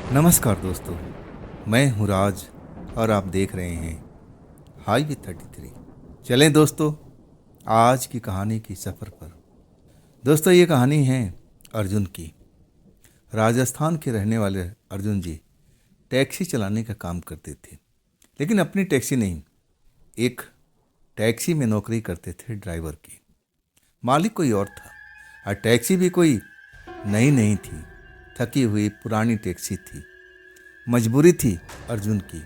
नमस्कार दोस्तों, मैं हूँ राज और आप देख रहे हैं हाईवे 33। चलें दोस्तों, आज की कहानी की सफ़र पर। दोस्तों, ये कहानी है अर्जुन की। राजस्थान के रहने वाले अर्जुन जी टैक्सी चलाने का काम करते थे, लेकिन अपनी टैक्सी नहीं, एक टैक्सी में नौकरी करते थे ड्राइवर की। मालिक कोई और था और टैक्सी भी कोई नई नहीं थी, थकी हुई पुरानी टैक्सी थी। मजबूरी थी अर्जुन की।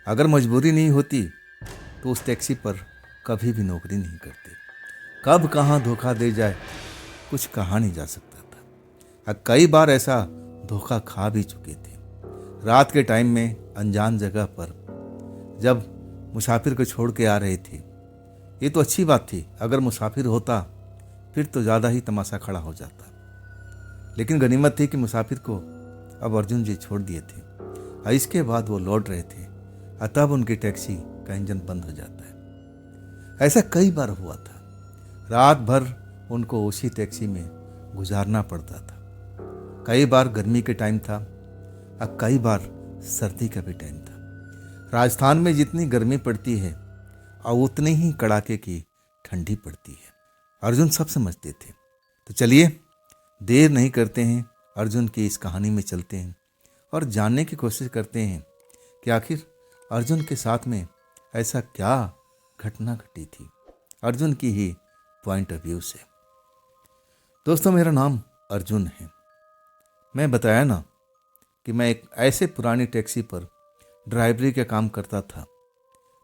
अगर मजबूरी नहीं होती तो उस टैक्सी पर कभी भी नौकरी नहीं करते। कब कहाँ धोखा दे जाए कुछ कहा नहीं जा सकता था। कई बार ऐसा धोखा खा भी चुके थे। रात के टाइम में अनजान जगह पर जब मुसाफिर को छोड़ के आ रहे थे। ये तो अच्छी बात थी, अगर मुसाफिर होता फिर तो ज़्यादा ही तमाशा खड़ा हो जाता। लेकिन गनीमत थी कि मुसाफिर को अब अर्जुन जी छोड़ दिए थे और इसके बाद वो लौट रहे थे और तब उनकी टैक्सी का इंजन बंद हो जाता है। ऐसा कई बार हुआ था। रात भर उनको उसी टैक्सी में गुजारना पड़ता था। कई बार गर्मी के टाइम था और कई बार सर्दी का भी टाइम था। राजस्थान में जितनी गर्मी पड़ती है और उतनी ही कड़ाके की ठंडी पड़ती है। अर्जुन सब समझते थे। तो चलिए देर नहीं करते हैं, अर्जुन की इस कहानी में चलते हैं और जानने की कोशिश करते हैं कि आखिर अर्जुन के साथ में ऐसा क्या घटना घटी थी, अर्जुन की ही पॉइंट ऑफ व्यू से। दोस्तों, मेरा नाम अर्जुन है। मैं बताया ना कि मैं एक ऐसे पुरानी टैक्सी पर ड्राइवरी का काम करता था।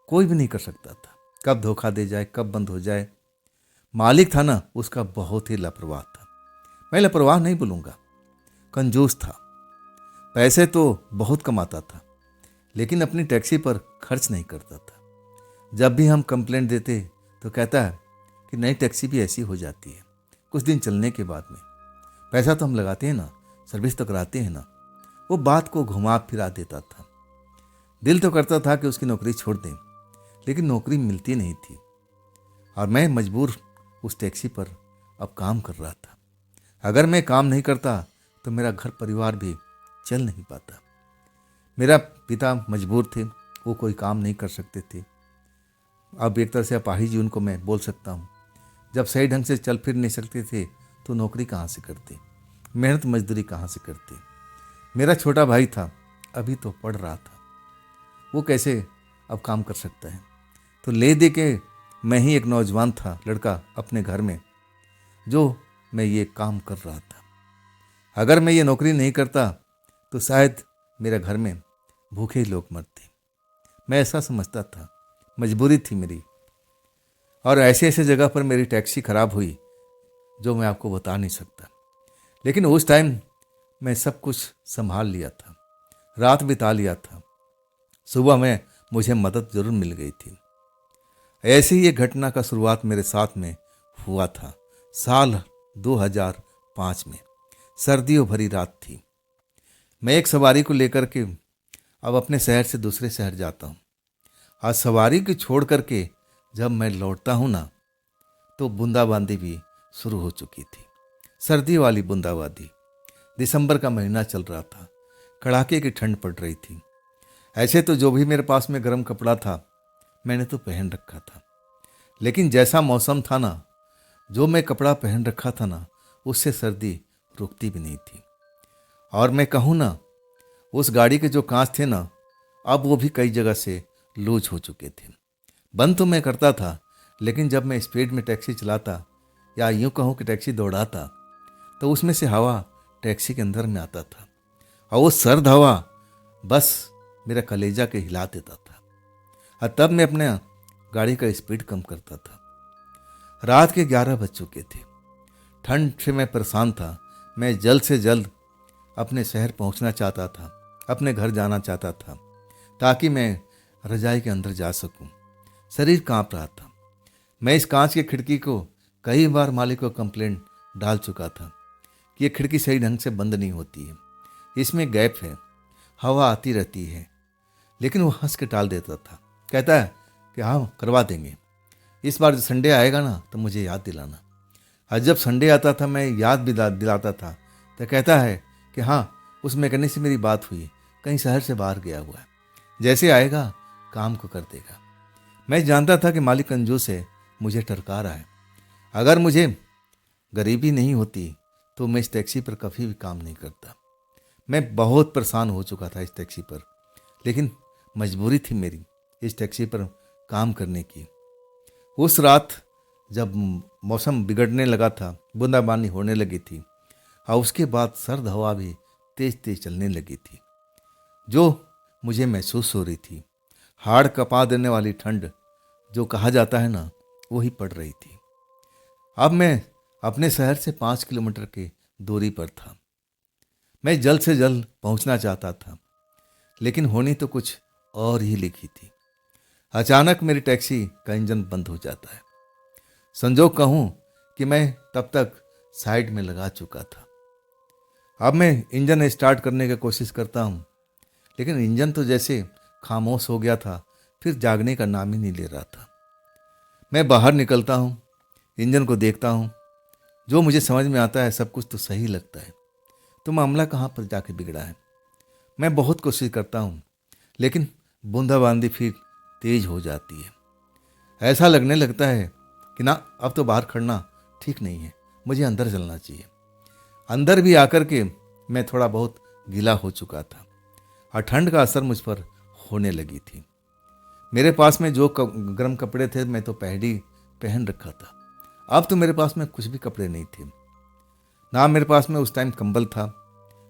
कोई भी नहीं कर सकता था, कब धोखा दे जाए, कब बंद हो जाए। मालिक था ना, उसका बहुत ही लापरवाह था। मैं लापरवाह नहीं बोलूँगा, कंजूस था। पैसे तो बहुत कमाता था, लेकिन अपनी टैक्सी पर खर्च नहीं करता था। जब भी हम कंप्लेंट देते तो कहता है कि नई टैक्सी भी ऐसी हो जाती है कुछ दिन चलने के बाद में। पैसा तो हम लगाते हैं ना, सर्विस तो कराते हैं ना। वो बात को घुमा फिरा देता था। दिल तो करता था कि उसकी नौकरी छोड़ दें, लेकिन नौकरी मिलती नहीं थी और मैं मजबूर उस टैक्सी पर अब काम कर रहा था। अगर मैं काम नहीं करता तो मेरा घर परिवार भी चल नहीं पाता। मेरा पिता मजबूर थे, वो कोई काम नहीं कर सकते थे। अब एक तरह से अपाहिज उनको मैं बोल सकता हूँ। जब सही ढंग से चल फिर नहीं सकते थे तो नौकरी कहाँ से करते, मेहनत मजदूरी कहाँ से करते। मेरा छोटा भाई था, अभी तो पढ़ रहा था, वो कैसे अब काम कर सकता है। तो ले दे के मैं ही एक नौजवान था लड़का अपने घर में, जो मैं ये काम कर रहा था। अगर मैं ये नौकरी नहीं करता तो शायद मेरे घर में भूखे लोग मरते। मैं ऐसा समझता था, मजबूरी थी मेरी। और ऐसे ऐसे जगह पर मेरी टैक्सी खराब हुई जो मैं आपको बता नहीं सकता। लेकिन उस टाइम मैं सब कुछ संभाल लिया था, रात बिता लिया था। सुबह में मुझे मदद जरूर मिल गई थी। ऐसे ही एक घटना का शुरुआत मेरे साथ में हुआ था साल 2005 में। सर्दियों भरी रात थी। मैं एक सवारी को लेकर के अब अपने शहर से दूसरे शहर जाता हूँ। आज सवारी को छोड़ करके जब मैं लौटता हूँ ना, तो बूंदाबांदी भी शुरू हो चुकी थी। सर्दी वाली बूंदाबांदी। दिसंबर का महीना चल रहा था, कड़ाके की ठंड पड़ रही थी। ऐसे तो जो भी मेरे पास में गर्म कपड़ा था मैंने तो पहन रखा था, लेकिन जैसा मौसम था ना, जो मैं कपड़ा पहन रखा था ना, उससे सर्दी रुकती भी नहीं थी। और मैं कहूँ ना, उस गाड़ी के जो कांच थे ना, अब वो भी कई जगह से लूज हो चुके थे। बंद तो मैं करता था, लेकिन जब मैं स्पीड में टैक्सी चलाता या यूँ कहूँ कि टैक्सी दौड़ाता, तो उसमें से हवा टैक्सी के अंदर में आता था और वो सर्द हवा बस मेरा कलेजा के हिला देता था। और तब मैं अपने गाड़ी का स्पीड कम करता था। रात के 11 बज चुके थे। ठंड से मैं परेशान था। मैं जल्द से जल्द अपने शहर पहुंचना चाहता था, अपने घर जाना चाहता था, ताकि मैं रजाई के अंदर जा सकूं। शरीर कांप रहा था। मैं इस कांच की खिड़की को कई बार मालिक को कंप्लेंट डाल चुका था कि ये खिड़की सही ढंग से बंद नहीं होती है, इसमें गैप है, हवा आती रहती है। लेकिन वो हंस के टाल देता था, कहता है कि हाँ करवा देंगे, इस बार संडे आएगा ना तो मुझे याद दिलाना। और जब संडे आता था मैं याद भी दिलाता था तो कहता है कि हाँ उस मैकेनिक से मेरी बात हुई, कहीं शहर से बाहर गया हुआ है, जैसे आएगा काम को कर देगा। मैं जानता था कि मालिक कंजूस है, मुझे टरका रहा है। अगर मुझे गरीबी नहीं होती तो मैं इस टैक्सी पर कभी भी काम नहीं करता। मैं बहुत परेशान हो चुका था इस टैक्सी पर, लेकिन मजबूरी थी मेरी इस टैक्सी पर काम करने की। उस रात जब मौसम बिगड़ने लगा था, बूंदाबांदी होने लगी थी और उसके बाद सर्द हवा भी तेज तेज चलने लगी थी, जो मुझे महसूस हो रही थी। हाड़ कपा देने वाली ठंड जो कहा जाता है ना, वही पड़ रही थी। अब मैं अपने शहर से 5 किलोमीटर की दूरी पर था। मैं जल्द से जल्द पहुंचना चाहता था, लेकिन होनी तो कुछ और ही लिखी थी। अचानक मेरी टैक्सी का इंजन बंद हो जाता है। संजोग कहूं कि मैं तब तक साइड में लगा चुका था। अब मैं इंजन स्टार्ट करने की कोशिश करता हूं, लेकिन इंजन तो जैसे खामोश हो गया था, फिर जागने का नाम ही नहीं ले रहा था। मैं बाहर निकलता हूं, इंजन को देखता हूं, जो मुझे समझ में आता है सब कुछ तो सही लगता है, तो मामला कहाँ पर जाके बिगड़ा है। मैं बहुत कोशिश करता हूँ, लेकिन बूंदाबांदी फिर तेज हो जाती है। ऐसा लगने लगता है कि ना, अब तो बाहर खड़ना ठीक नहीं है, मुझे अंदर चलना चाहिए। अंदर भी आकर के मैं थोड़ा बहुत गीला हो चुका था और ठंड का असर मुझ पर होने लगी थी। मेरे पास में जो गर्म कपड़े थे मैं तो पहन रखा था। अब तो मेरे पास में कुछ भी कपड़े नहीं थे, ना मेरे पास में उस टाइम कंबल था।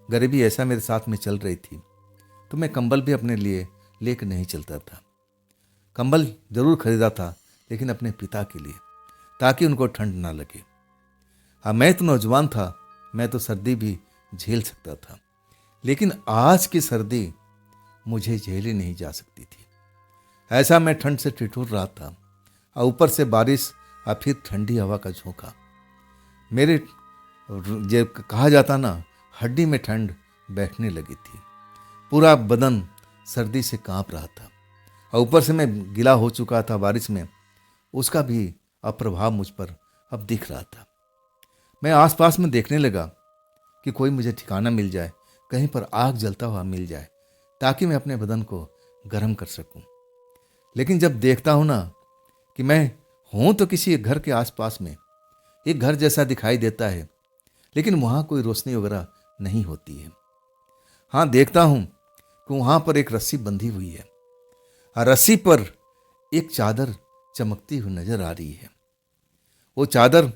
गरीबी ऐसा मेरे साथ में चल रही थी, तो मैं कंबल भी अपने लिए लेकर नहीं चलता था। कंबल जरूर खरीदा था, लेकिन अपने पिता के लिए, ताकि उनको ठंड ना लगे। हाँ, मैं तो नौजवान था, मैं तो सर्दी भी झेल सकता था, लेकिन आज की सर्दी मुझे झेली नहीं जा सकती थी। ऐसा मैं ठंड से ठिठुर रहा था और ऊपर से बारिश और फिर ठंडी हवा का झोंका। मेरे जो कहा जाता ना, हड्डी में ठंड बैठने लगी थी। पूरा बदन सर्दी से कांप रहा था और ऊपर से मैं गीला हो चुका था बारिश में, उसका भी अप्रभाव मुझ पर अब दिख रहा था। मैं आसपास में देखने लगा कि कोई मुझे ठिकाना मिल जाए, कहीं पर आग जलता हुआ मिल जाए, ताकि मैं अपने बदन को गर्म कर सकूं। लेकिन जब देखता हूं ना कि मैं हूं तो किसी घर के आसपास में, एक घर जैसा दिखाई देता है, लेकिन वहां कोई रोशनी वगैरह नहीं होती है। हाँ, देखता हूं कि वहां पर एक रस्सी बंधी हुई है और रस्सी पर एक चादर चमकती हुई नजर आ रही है। वो चादर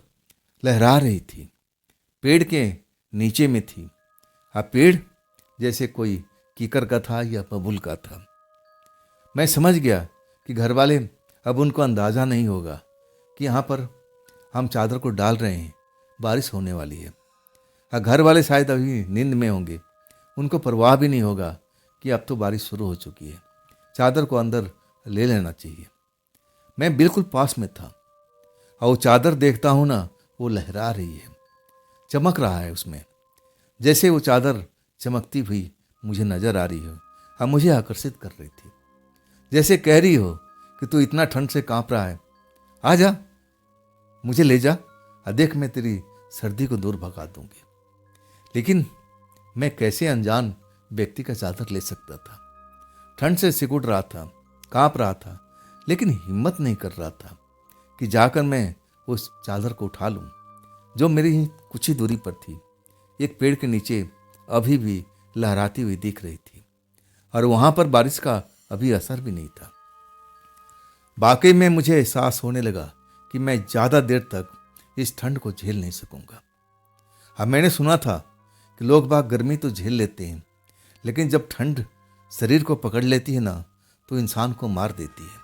लहरा रही थी, पेड़ के नीचे में थी। पेड़ जैसे कोई कीकर का था या बबूल का था। मैं समझ गया कि घर वाले, अब उनको अंदाजा नहीं होगा कि यहाँ पर हम चादर को डाल रहे हैं, बारिश होने वाली है। घर वाले शायद अभी नींद में होंगे, उनको परवाह भी नहीं होगा कि अब तो बारिश शुरू हो चुकी है, चादर को अंदर ले लेना चाहिए। मैं बिल्कुल पास में था और वो चादर देखता हूँ ना, वो लहरा रही है, चमक रहा है उसमें, जैसे वो चादर चमकती हुई मुझे नजर आ रही हो और मुझे आकर्षित कर रही थी, जैसे कह रही हो कि तू इतना ठंड से कांप रहा है, आ जा, मुझे ले जा और देख, मैं तेरी सर्दी को दूर भगा दूंगी। लेकिन मैं कैसे अनजान व्यक्ति का चादर ले सकता था। ठंड से सिकुड़ रहा था, कांप रहा था, लेकिन हिम्मत नहीं कर रहा था कि जाकर मैं उस चादर को उठा लूं, जो मेरी ही कुछ ही दूरी पर थी, एक पेड़ के नीचे अभी भी लहराती हुई दिख रही थी और वहां पर बारिश का अभी असर भी नहीं था। वाकई में मुझे एहसास होने लगा कि मैं ज्यादा देर तक इस ठंड को झेल नहीं सकूंगा। अब मैंने सुना था कि लोग बाग गर्मी तो झेल लेते हैं, लेकिन जब ठंड शरीर को पकड़ लेती है ना, तो इंसान को मार देती है।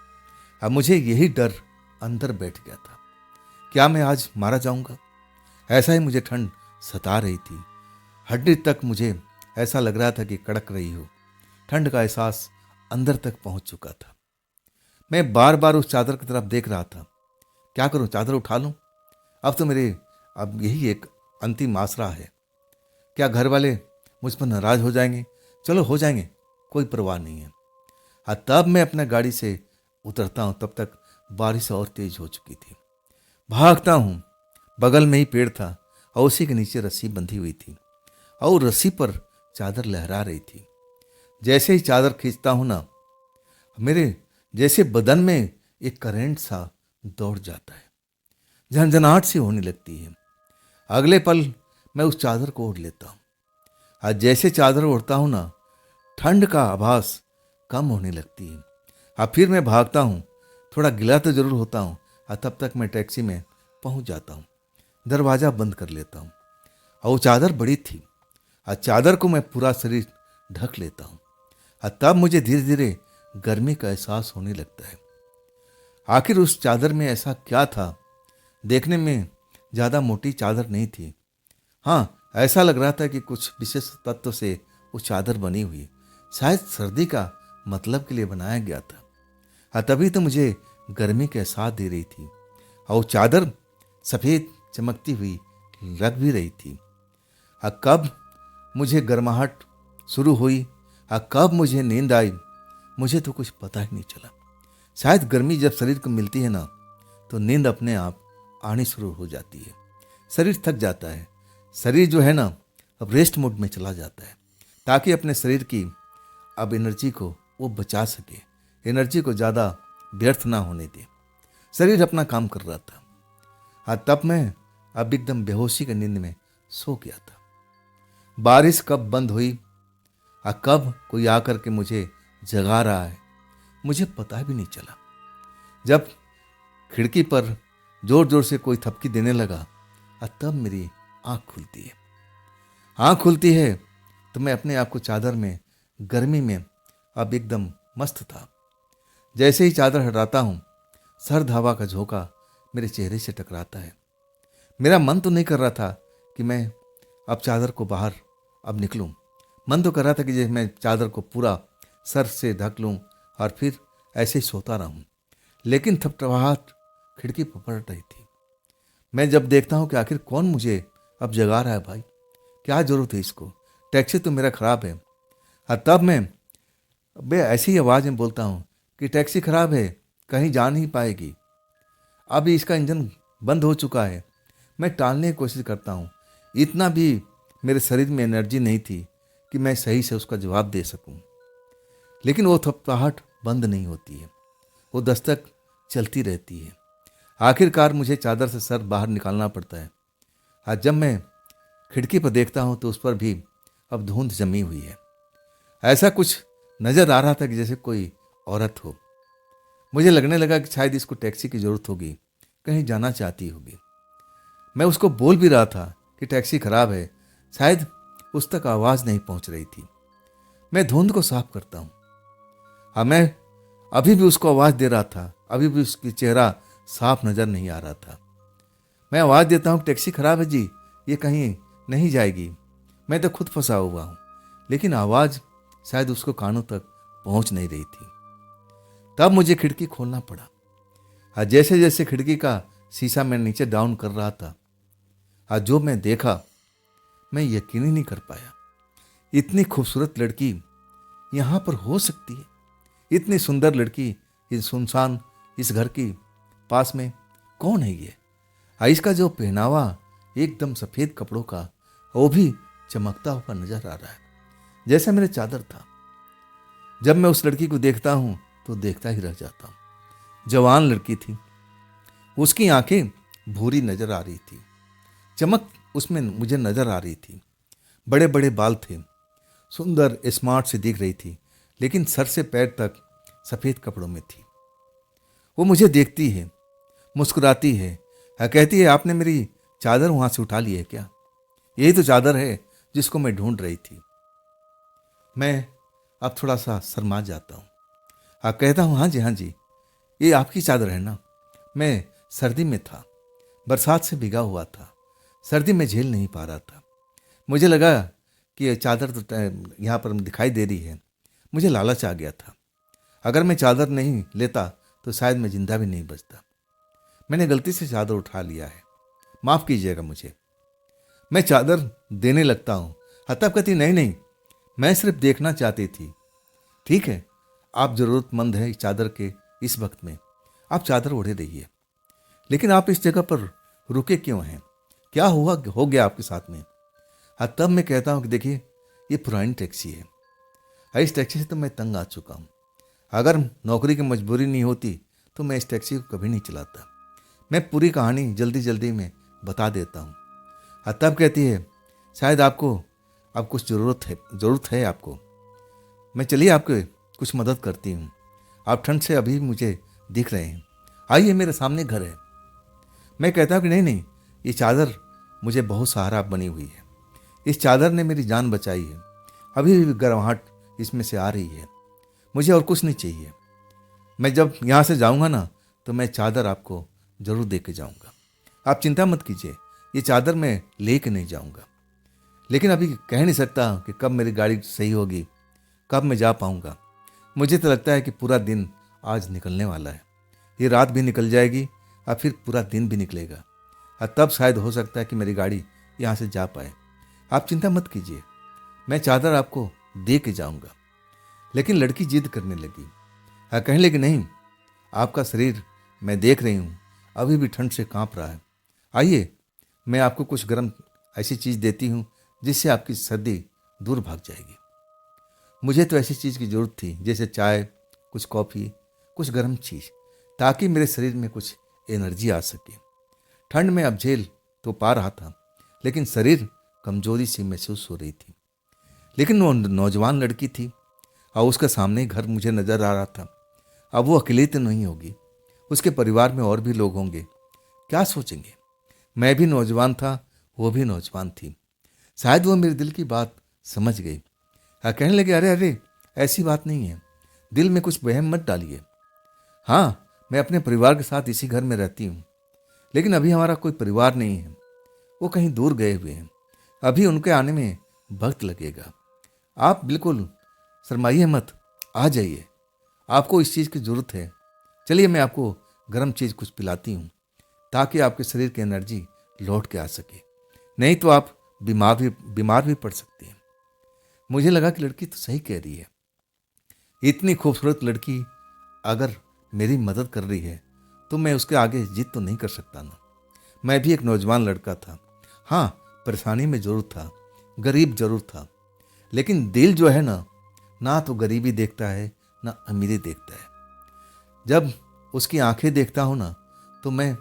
अब मुझे यही डर अंदर बैठ गया था, क्या मैं आज मारा जाऊंगा? ऐसा ही मुझे ठंड सता रही थी। हड्डी तक मुझे ऐसा लग रहा था कि कड़क रही हो। ठंड का एहसास अंदर तक पहुंच चुका था। मैं बार बार उस चादर की तरफ देख रहा था। क्या करूं, चादर उठा लूं? अब यही एक अंतिम आसरा है। क्या घर वाले मुझ पर नाराज हो जाएंगे? चलो हो जाएंगे, कोई परवाह नहीं है। तब मैं अपने गाड़ी से उतरता हूं, तब तक बारिश और तेज हो चुकी थी। भागता हूं, बगल में ही पेड़ था और उसी के नीचे रस्सी बंधी हुई थी और रस्सी पर चादर लहरा रही थी। जैसे ही चादर खींचता हूं ना, मेरे जैसे बदन में एक करंट सा दौड़ जाता है, झनझनाहट सी होने लगती है। अगले पल मैं उस चादर को ओढ़ लेता हूँ। आज जैसे चादर ओढ़ता हूं ना, ठंड का आभास कम होने लगती है। अब फिर मैं भागता हूँ, थोड़ा गिला तो जरूर होता हूँ, और तब तक मैं टैक्सी में पहुंच जाता हूँ, दरवाज़ा बंद कर लेता हूँ। और वो चादर बड़ी थी, और चादर को मैं पूरा शरीर ढक लेता हूँ। और तब मुझे धीरे धीरे गर्मी का एहसास होने लगता है। आखिर उस चादर में ऐसा क्या था? देखने में ज़्यादा मोटी चादर नहीं थी। हाँ, ऐसा लग रहा था कि कुछ विशेष तत्व से वो चादर बनी हुई, शायद सर्दी का मतलब के लिए बनाया गया था। हाँ, तभी तो मुझे गर्मी का एहसास दे रही थी। और वो चादर सफ़ेद चमकती हुई लग भी रही थी। हाँ, कब मुझे गर्माहट शुरू हुई, हाँ कब मुझे नींद आई, मुझे तो कुछ पता ही नहीं चला। शायद गर्मी जब शरीर को मिलती है ना, तो नींद अपने आप आनी शुरू हो जाती है। शरीर थक जाता है। शरीर जो है ना, अब रेस्ट मोड में चला जाता है, ताकि अपने शरीर की अब एनर्जी को वो बचा सके, एनर्जी को ज़्यादा व्यर्थ ना होने दे। शरीर अपना काम कर रहा था। हाँ, तब मैं अब एकदम बेहोशी की नींद में सो गया था। बारिश कब बंद हुई, कब कोई आकर के मुझे जगा रहा है, मुझे पता भी नहीं चला। जब खिड़की पर जोर जोर से कोई थपकी देने लगा, तब मेरी आंख खुलती है। आंख खुलती है तो मैं अपने आप को चादर में, गर्मी में अब एकदम मस्त था। जैसे ही चादर हटाता हूं, सर्द हवा का झोंका मेरे चेहरे से टकराता है। मेरा मन तो नहीं कर रहा था कि मैं अब चादर को बाहर अब निकलूं। मन तो कर रहा था कि जैसे मैं चादर को पूरा सर से ढक लूं और फिर ऐसे ही सोता रहूं। लेकिन थपथपाहट खिड़की पर पड़ रही थी। मैं जब देखता हूं कि आखिर कौन मुझे अब जगा रहा है, भाई क्या जरूरत है इसको, टैक्सी तो मेरा खराब है। और तब मैं ऐसी आवाज़ में बोलता हूं कि टैक्सी खराब है, कहीं जा नहीं पाएगी, अभी इसका इंजन बंद हो चुका है। मैं टालने की कोशिश करता हूं। इतना भी मेरे शरीर में एनर्जी नहीं थी कि मैं सही से उसका जवाब दे सकूं। लेकिन वो थपथपाहट बंद नहीं होती है, वो दस्तक चलती रहती है। आखिरकार मुझे चादर से सर बाहर निकालना पड़ता है। आज जब मैं खिड़की पर देखता हूं तो उस पर भी अब धुंध जमी हुई है। ऐसा कुछ नजर आ रहा था कि जैसे कोई औरत हो। मुझे लगने लगा कि शायद इसको टैक्सी की जरूरत होगी, कहीं जाना चाहती होगी। मैं उसको बोल भी रहा था कि टैक्सी खराब है, शायद उस तक आवाज नहीं पहुंच रही थी। मैं धुंध को साफ करता हूं। हाँ, मैं अभी भी उसको आवाज दे रहा था, अभी भी उसकी चेहरा साफ नजर नहीं आ रहा था। मैं आवाज देता हूं, टैक्सी खराब है जी, ये कहीं नहीं जाएगी, मैं तो खुद फंसा हुआ हूं। लेकिन आवाज शायद उसको कानों तक पहुंच नहीं रही थी। तब मुझे खिड़की खोलना पड़ा। हाँ, जैसे जैसे खिड़की का शीशा मैं नीचे डाउन कर रहा था, हाँ जो मैं देखा, मैं यकीन ही नहीं कर पाया। इतनी खूबसूरत लड़की यहां पर हो सकती है? इतनी सुंदर लड़की इस सुनसान इस घर की पास में कौन है ये? इसका जो पहनावा एकदम सफेद कपड़ों का, वो भी चमकता हुआ नजर आ रहा है, जैसा मेरे चादर था। जब मैं उस लड़की को देखता हूं तो देखता ही रह जाता हूं। जवान लड़की थी, उसकी आंखें भूरी नजर आ रही थी, चमक उसमें मुझे नजर आ रही थी। बड़े बड़े बाल थे, सुंदर स्मार्ट से दिख रही थी, लेकिन सर से पैर तक सफेद कपड़ों में थी। वो मुझे देखती है, मुस्कुराती है, कहती है, आपने मेरी चादर वहां से उठा ली है क्या? यही तो चादर है जिसको मैं ढूंढ रही थी। मैं अब थोड़ा सा शर्मा जाता हूँ। कहता हूँ, हाँ जी हाँ जी, ये आपकी चादर है ना? मैं सर्दी में था, बरसात से भीगा हुआ था, सर्दी में झेल नहीं पा रहा था। मुझे लगा कि ये चादर तो यहाँ पर दिखाई दे रही है, मुझे लालच आ गया था। अगर मैं चादर नहीं लेता तो शायद मैं जिंदा भी नहीं बचता। मैंने गलती से चादर उठा लिया है, माफ कीजिएगा मुझे। मैं चादर देने लगता हूँ। तब कहती, नहीं नहीं, मैं सिर्फ देखना चाहती थी। ठीक है, आप जरूरतमंद हैं इस चादर के इस वक्त में, आप चादर ओढ़े रहिए, लेकिन आप इस जगह पर रुके क्यों हैं? क्या हुआ हो गया आपके साथ में? तब मैं कहता हूँ कि देखिए, ये पुरानी टैक्सी है। इस टैक्सी से तो मैं तंग आ चुका हूँ। अगर नौकरी की मजबूरी नहीं होती तो मैं इस टैक्सी को कभी नहीं चलाता। मैं पूरी कहानी जल्दी जल्दी में बता देता हूँ। तब कहती है, शायद आपको अब कुछ ज़रूरत है आपको। मैं चलिए आपके कुछ मदद करती हूँ। आप ठंड से अभी मुझे दिख रहे हैं, आइए मेरे सामने घर है। मैं कहता हूँ कि नहीं नहीं, ये चादर मुझे बहुत सहारा बनी हुई है। इस चादर ने मेरी जान बचाई है। अभी भी गर्माहट इसमें से आ रही है। मुझे और कुछ नहीं चाहिए। मैं जब यहाँ से जाऊँगा ना तो मैं चादर आपको ज़रूर दे के जाऊँगा। आप चिंता मत कीजिए, ये चादर मैं ले के नहीं जाऊँगा। लेकिन अभी कह नहीं सकता कि कब मेरी गाड़ी सही होगी, कब मैं जा पाऊँगा। मुझे तो लगता है कि पूरा दिन आज निकलने वाला है। ये रात भी निकल जाएगी और फिर पूरा दिन भी निकलेगा, और तब शायद हो सकता है कि मेरी गाड़ी यहाँ से जा पाए। आप चिंता मत कीजिए, मैं चादर आपको दे के जाऊँगा। लेकिन लड़की जिद करने लगी। कहने लगी, नहीं, आपका शरीर मैं देख रही हूँ अभी भी ठंड से काँप रहा है। आइए मैं आपको कुछ गर्म ऐसी चीज़ देती हूँ जिससे आपकी सर्दी दूर भाग जाएगी। मुझे तो ऐसी चीज़ की ज़रूरत थी, जैसे चाय, कुछ कॉफ़ी, कुछ गर्म चीज़, ताकि मेरे शरीर में कुछ एनर्जी आ सके। ठंड में अब झेल तो पा रहा था, लेकिन शरीर कमजोरी सी महसूस हो रही थी। लेकिन वो नौजवान लड़की थी और उसका सामने घर मुझे नजर आ रहा था। अब वो अकेली तो नहीं होगी, उसके परिवार में और भी लोग होंगे। क्या सोचेंगे? मैं भी नौजवान था, वो भी नौजवान थी। शायद वो मेरे दिल की बात समझ गई। कहने लगे, अरे अरे, ऐसी बात नहीं है, दिल में कुछ वहम मत डालिए। हाँ, मैं अपने परिवार के साथ इसी घर में रहती हूँ, लेकिन अभी हमारा कोई परिवार नहीं है, वो कहीं दूर गए हुए हैं। अभी उनके आने में वक्त लगेगा। आप बिल्कुल शर्माइए मत, आ जाइए। आपको इस चीज़ की ज़रूरत है। चलिए मैं आपको गर्म चीज़ कुछ पिलाती हूँ, ताकि आपके शरीर की एनर्जी लौट के आ सके। नहीं तो आप बीमार भी पड़ सकते हैं। मुझे लगा कि लड़की तो सही कह रही है। इतनी खूबसूरत लड़की अगर मेरी मदद कर रही है तो मैं उसके आगे जिद तो नहीं कर सकता ना। मैं भी एक नौजवान लड़का था। हाँ, परेशानी में जरूर था, गरीब जरूर था, लेकिन दिल जो है ना तो गरीबी देखता है ना अमीरी देखता है। जब उसकी आंखें देखता हूँ ना तो मैं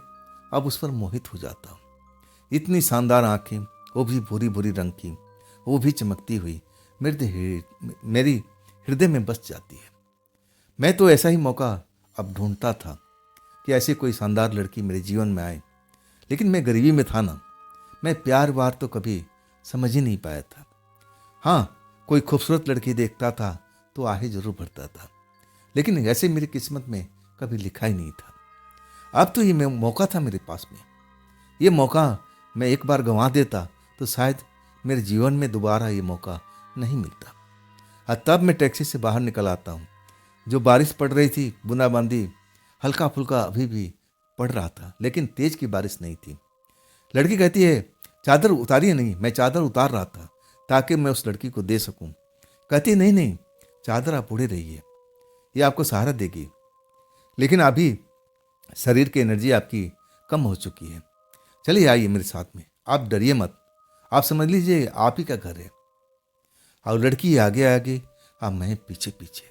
अब उस पर मोहित हो जाता हूँ। इतनी शानदार आंखें, वो भी भूरी भूरी रंग की, वो भी चमकती हुई मेरी हृदय में बस जाती है। मैं तो ऐसा ही मौका अब ढूंढता था कि ऐसी कोई शानदार लड़की मेरे जीवन में आए। लेकिन मैं गरीबी में था ना, मैं प्यार वार तो कभी समझ ही नहीं पाया था। हाँ, कोई खूबसूरत लड़की देखता था तो आहे जरूर भरता था, लेकिन ऐसे मेरी किस्मत में कभी लिखा ही नहीं था। अब तो ये मौका था मेरे पास में। ये मौका मैं एक बार गंवा देता तो शायद मेरे जीवन में दोबारा ये मौका नहीं मिलता। और तब मैं टैक्सी से बाहर निकल आता हूँ। जो बारिश पड़ रही थी, बूंदाबांदी हल्का फुल्का अभी भी पड़ रहा था, लेकिन तेज की बारिश नहीं थी। लड़की कहती है, चादर उतारिए। नहीं, मैं चादर उतार रहा था ताकि मैं उस लड़की को दे सकूं। कहती है, नहीं नहीं, चादर आप ओढ़े रहिए, ये आपको सहारा देगी। लेकिन अभी शरीर की एनर्जी आपकी कम हो चुकी है। चलिए आइए मेरे साथ में, आप डरिए मत, आप समझ लीजिए आप ही का घर है। और लड़की आगे आगे और मैं पीछे पीछे।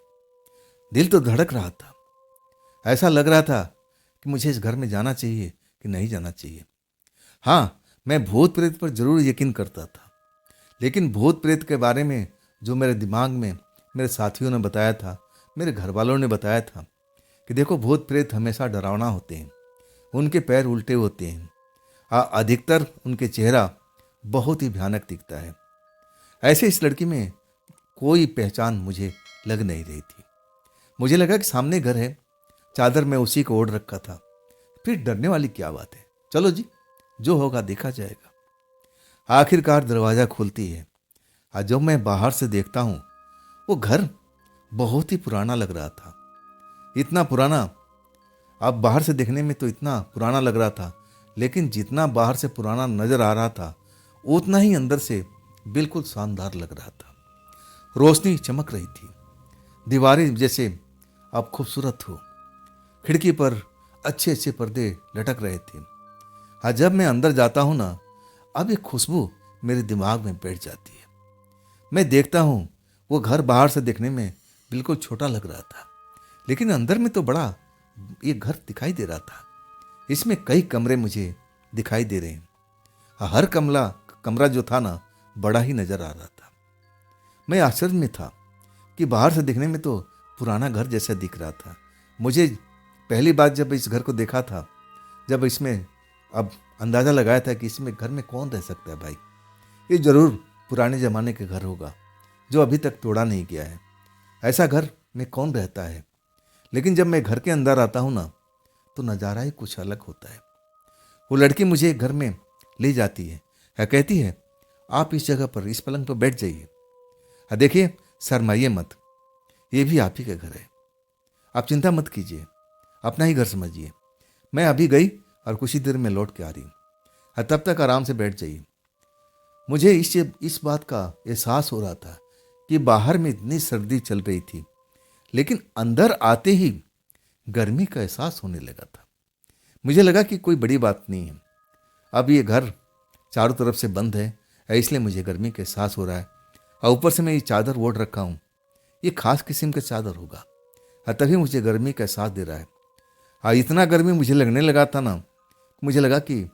दिल तो धड़क रहा था, ऐसा लग रहा था कि मुझे इस घर में जाना चाहिए कि नहीं जाना चाहिए। हाँ, मैं भूत प्रेत पर जरूर यकीन करता था, लेकिन भूत प्रेत के बारे में जो मेरे दिमाग में मेरे साथियों ने बताया था, मेरे घर वालों ने बताया था कि देखो, भूत प्रेत हमेशा डरावना होते हैं, उनके पैर उल्टे होते हैं, अधिकतर उनके चेहरा बहुत ही भयानक दिखता है। ऐसे इस लड़की में कोई पहचान मुझे लग नहीं रही थी। मुझे लगा कि सामने घर है, चादर में उसी को ओढ़ रखा था, फिर डरने वाली क्या बात है। चलो जी, जो होगा देखा जाएगा। आखिरकार दरवाजा खुलती है और जब मैं बाहर से देखता हूँ, वो घर बहुत ही पुराना लग रहा था। इतना पुराना, अब बाहर से देखने में तो इतना पुराना लग रहा था, लेकिन जितना बाहर से पुराना नजर आ रहा था उतना ही अंदर से बिल्कुल शानदार लग रहा था। रोशनी चमक रही थी, दीवारें जैसे अब खूबसूरत हो, खिड़की पर अच्छे अच्छे पर्दे लटक रहे थे। जब मैं अंदर जाता हूँ ना, अब एक खुशबू मेरे दिमाग में बैठ जाती है। मैं देखता हूँ वो घर बाहर से देखने में बिल्कुल छोटा लग रहा था, लेकिन अंदर में तो बड़ा ये घर दिखाई दे रहा था। इसमें कई कमरे मुझे दिखाई दे रहे हैं। हर कमरा जो था ना, बड़ा ही नजर आ रहा था। मैं आश्चर्य में था कि बाहर से दिखने में तो पुराना घर जैसा दिख रहा था। मुझे पहली बार जब इस घर को देखा था, जब इसमें अब अंदाज़ा लगाया था कि इसमें घर में कौन रह सकता है भाई, ये ज़रूर पुराने ज़माने के घर होगा जो अभी तक तोड़ा नहीं गया है। ऐसा घर में कौन रहता है। लेकिन जब मैं घर के अंदर आता हूँ ना, तो नज़ारा ही कुछ अलग होता है। वो लड़की मुझे घर में ले जाती है, कहती है आप इस जगह पर, इस पलंग पर बैठ जाइए। देखिए, शर्माइए मत, ये भी आप ही का घर है, आप चिंता मत कीजिए, अपना ही घर समझिए। मैं अभी गई और कुछ ही देर में लौट के आ रही हूँ, तब तक आराम से बैठ जाइए। मुझे इस बात का एहसास हो रहा था कि बाहर में इतनी सर्दी चल रही थी, लेकिन अंदर आते ही गर्मी का एहसास होने लगा था। मुझे लगा कि कोई बड़ी बात नहीं है, अब ये घर चारों तरफ से बंद है, इसलिए मुझे गर्मी का एहसास हो रहा है। और ऊपर से मैं ये चादर ओढ़ रखा हूँ, ये खास किस्म का चादर होगा, तभी मुझे गर्मी का एहसास दे रहा है। इतना गर्मी मुझे लगने लगा था ना, मुझे लगा कि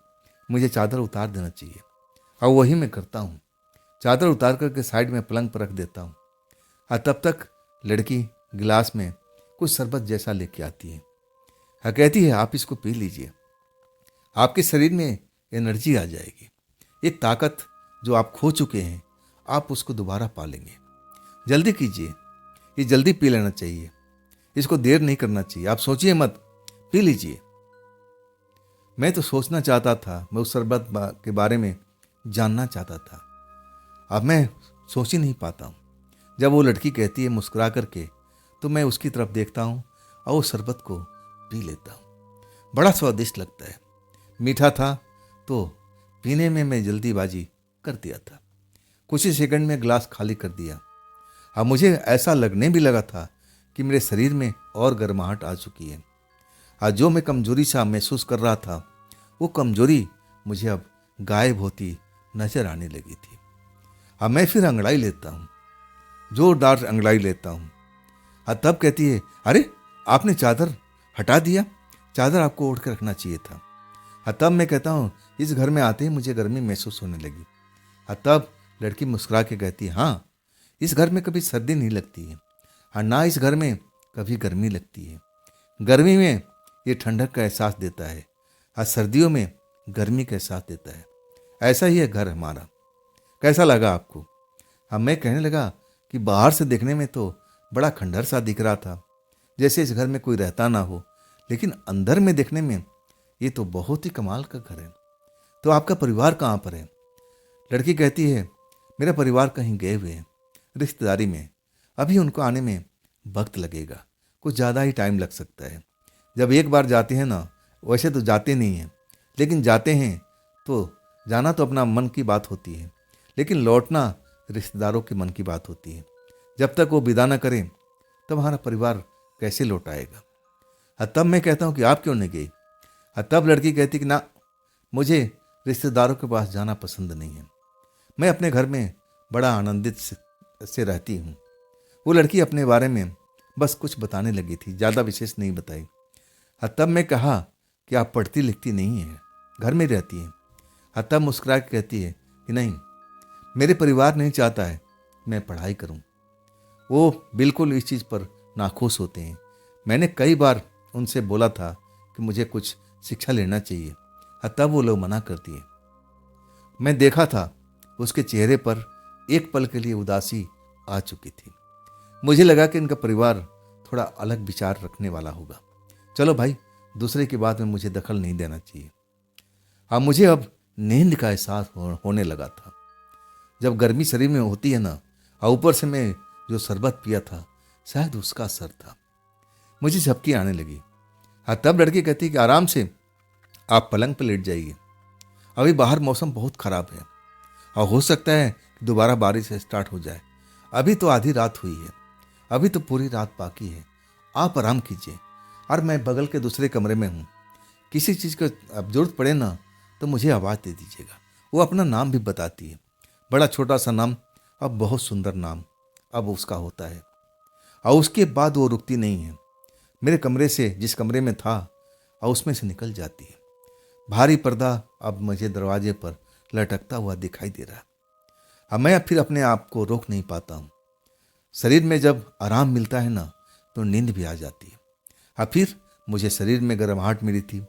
मुझे चादर उतार देना चाहिए, और वही मैं करता हूँ। चादर उतार करके साइड में पलंग पर रख देता हूँ। तब तक लड़की गिलास में कुछ शरबत जैसा लेके आती है। कहती है आप इसको पी लीजिए, आपके शरीर में एनर्जी आ जाएगी। ये ताकत जो आप खो चुके हैं, आप उसको दोबारा पा लेंगे। जल्दी कीजिए, ये जल्दी पी लेना चाहिए, इसको देर नहीं करना चाहिए, आप सोचिए मत, पी लीजिए। मैं तो सोचना चाहता था, मैं उस शरबत के बारे में जानना चाहता था। अब मैं सोच ही नहीं पाता हूँ। जब वो लड़की कहती है मुस्कुरा करके, तो मैं उसकी तरफ देखता हूँ और वो शरबत को पी लेता हूँ। बड़ा स्वादिष्ट लगता है, मीठा था, तो पीने में मैं जल्दीबाजी कर दिया था। कुछ ही सेकंड में गिलास खाली कर दिया। अब मुझे ऐसा लगने भी लगा था कि मेरे शरीर में और गर्माहट आ चुकी है। आज जो मैं कमजोरी सा महसूस कर रहा था, वो कमजोरी मुझे अब गायब होती नजर आने लगी थी। अब मैं फिर अंगड़ाई लेता हूँ, जोरदार अंगड़ाई लेता हूँ। तब कहती है अरे आपने चादर हटा दिया, चादर आपको ओढ़ के रखना चाहिए था। तब मैं कहता हूँ इस घर में आते ही मुझे गर्मी महसूस होने लगी। तब लड़की मुस्कुरा के कहती है हाँ, इस घर में कभी सर्दी नहीं लगती है, हाँ ना इस घर में कभी गर्मी लगती है। गर्मी में ये ठंडक का एहसास देता है और सर्दियों में गर्मी का एहसास देता है। ऐसा ही है घर हमारा। कैसा लगा आपको? अब मैं कहने लगा कि बाहर से देखने में तो बड़ा खंडहर सा दिख रहा था, जैसे इस घर में कोई रहता ना हो, लेकिन अंदर में देखने में ये तो बहुत ही कमाल का घर है। तो आपका परिवार कहाँ पर है? लड़की कहती है मेरा परिवार कहीं गए हुए हैं, रिश्तेदारी में, अभी उनको आने में वक्त लगेगा, कुछ ज़्यादा ही टाइम लग सकता है। जब एक बार जाते हैं ना, वैसे तो जाते नहीं हैं, लेकिन जाते हैं तो जाना तो अपना मन की बात होती है, लेकिन लौटना रिश्तेदारों के मन की बात होती है। जब तक वो विदा न करें तब हमारा परिवार कैसे लौट आएगा। तब मैं कहता हूँ कि आप क्यों नहीं गई? तब लड़की कहती कि ना, मुझे रिश्तेदारों के पास जाना पसंद नहीं है, मैं अपने घर में बड़ा आनंदित से रहती हूँ। वो लड़की अपने बारे में बस कुछ बताने लगी थी, ज़्यादा विशेष नहीं बताई। तब मैं कहा कि आप पढ़ती लिखती नहीं हैं, घर में रहती हैं। तब मुस्कुरा के कहती है कि नहीं, मेरे परिवार नहीं चाहता है मैं पढ़ाई करूं। वो बिल्कुल इस चीज़ पर नाखुश होते हैं। मैंने कई बार उनसे बोला था कि मुझे कुछ शिक्षा लेना चाहिए, तब वो लोग मना करती है। मैं देखा था उसके चेहरे पर एक पल के लिए उदासी आ चुकी थी। मुझे लगा कि इनका परिवार थोड़ा अलग विचार रखने वाला होगा। चलो भाई, दूसरे की बात में मुझे दखल नहीं देना चाहिए। मुझे अब नींद का एहसास होने लगा था। जब गर्मी शरीर में होती है ना, और ऊपर से मैं जो शरबत पिया था, शायद उसका असर था, मुझे झपकी आने लगी। तब लड़की कहती कि आराम से आप पलंग पर लेट जाइए, अभी बाहर मौसम बहुत खराब है और हो सकता है कि दोबारा बारिश स्टार्ट हो जाए। अभी तो आधी रात हुई है, अभी तो पूरी रात बाकी है, आप आराम कीजिए। और मैं बगल के दूसरे कमरे में हूँ, किसी चीज़ का अब जरूरत पड़े ना तो मुझे आवाज़ दे दीजिएगा। वो अपना नाम भी बताती है, बड़ा छोटा सा नाम, अब बहुत सुंदर नाम अब उसका होता है। और उसके बाद वो रुकती नहीं है, मेरे कमरे से, जिस कमरे में था, और उसमें से निकल जाती है। भारी पर्दा अब मुझे दरवाजे पर लटकता हुआ दिखाई दे रहा है। अब मैं फिर अपने आप को रोक नहीं पाता हूँ। शरीर में जब आराम मिलता है ना, तो नींद भी आ जाती है। अब फिर मुझे शरीर में गर्माहट मिली थी।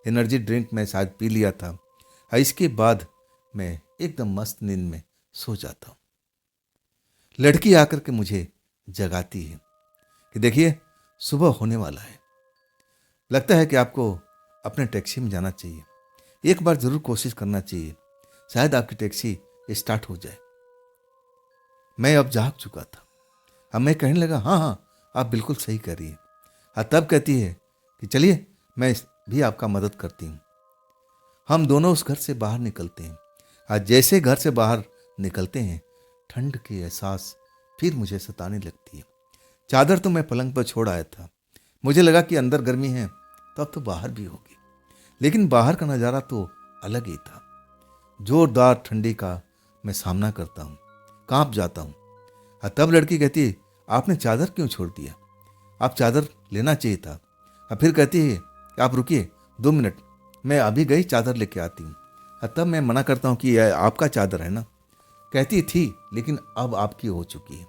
एनर्जी ड्रिंक मैं शायद पी लिया था, और इसके बाद मैं एकदम मस्त नींद में सो जाता हूँ। लड़की आकर के मुझे जगाती है कि देखिए, सुबह होने वाला है, लगता है कि आपको अपने टैक्सी में जाना चाहिए, एक बार जरूर कोशिश करना चाहिए, शायद आपकी टैक्सी स्टार्ट हो जाए। मैं अब जाग चुका था। अब मैं कहने लगा, हाँ हाँ, आप बिल्कुल सही कह रही है। हाँ, तब कहती है कि चलिए, मैं भी आपका मदद करती हूँ। हम दोनों उस घर से बाहर निकलते हैं। आज जैसे घर से बाहर निकलते हैं, ठंड की एहसास फिर मुझे सताने लगती है। चादर तो मैं पलंग पर छोड़ आया था। मुझे लगा कि अंदर गर्मी है तो अब तो बाहर भी होगी, लेकिन बाहर का नज़ारा तो अलग ही था। जोरदार ठंडी का मैं सामना करता हूँ, कांप जाता हूँ। तब लड़की कहती है, आपने चादर क्यों छोड़ दिया? आप चादर लेना चाहिए था। फिर कहती है कि आप रुकिए 2 मिनट, मैं अभी गई चादर लेके आती हूँ। तब मैं मना करता हूँ कि यह आपका चादर है ना। कहती थी, लेकिन अब आपकी हो चुकी है,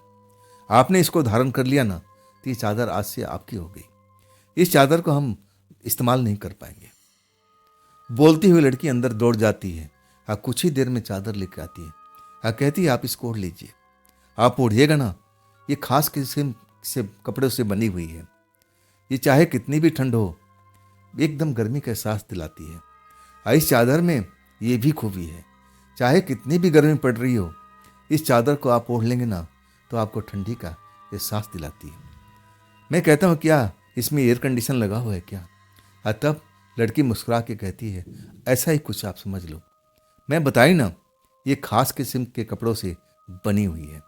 आपने इसको धारण कर लिया ना, तो ये चादर आज से आपकी हो गई। इस चादर को हम इस्तेमाल नहीं कर पाएंगे। बोलती हुई लड़की अंदर दौड़ जाती है। कुछ ही देर में चादर लेके आती है। कहती है, आप इसको ओढ़ लीजिए, आप ओढ़िएगा ना, ये खास किस्म से कपड़े से बनी हुई है। ये चाहे कितनी भी ठंड हो, एकदम गर्मी का एहसास दिलाती है। इस चादर में ये भी खूबी है, चाहे कितनी भी गर्मी पड़ रही हो, इस चादर को आप ओढ़ लेंगे ना, तो आपको ठंडी का एहसास दिलाती है। मैं कहता हूँ, क्या इसमें एयर कंडीशन लगा हुआ है क्या? तब लड़की मुस्कुरा के कहती है, ऐसा ही कुछ आप समझ लो। मैं बताई ना, ये खास किस्म के कपड़ों से बनी हुई है।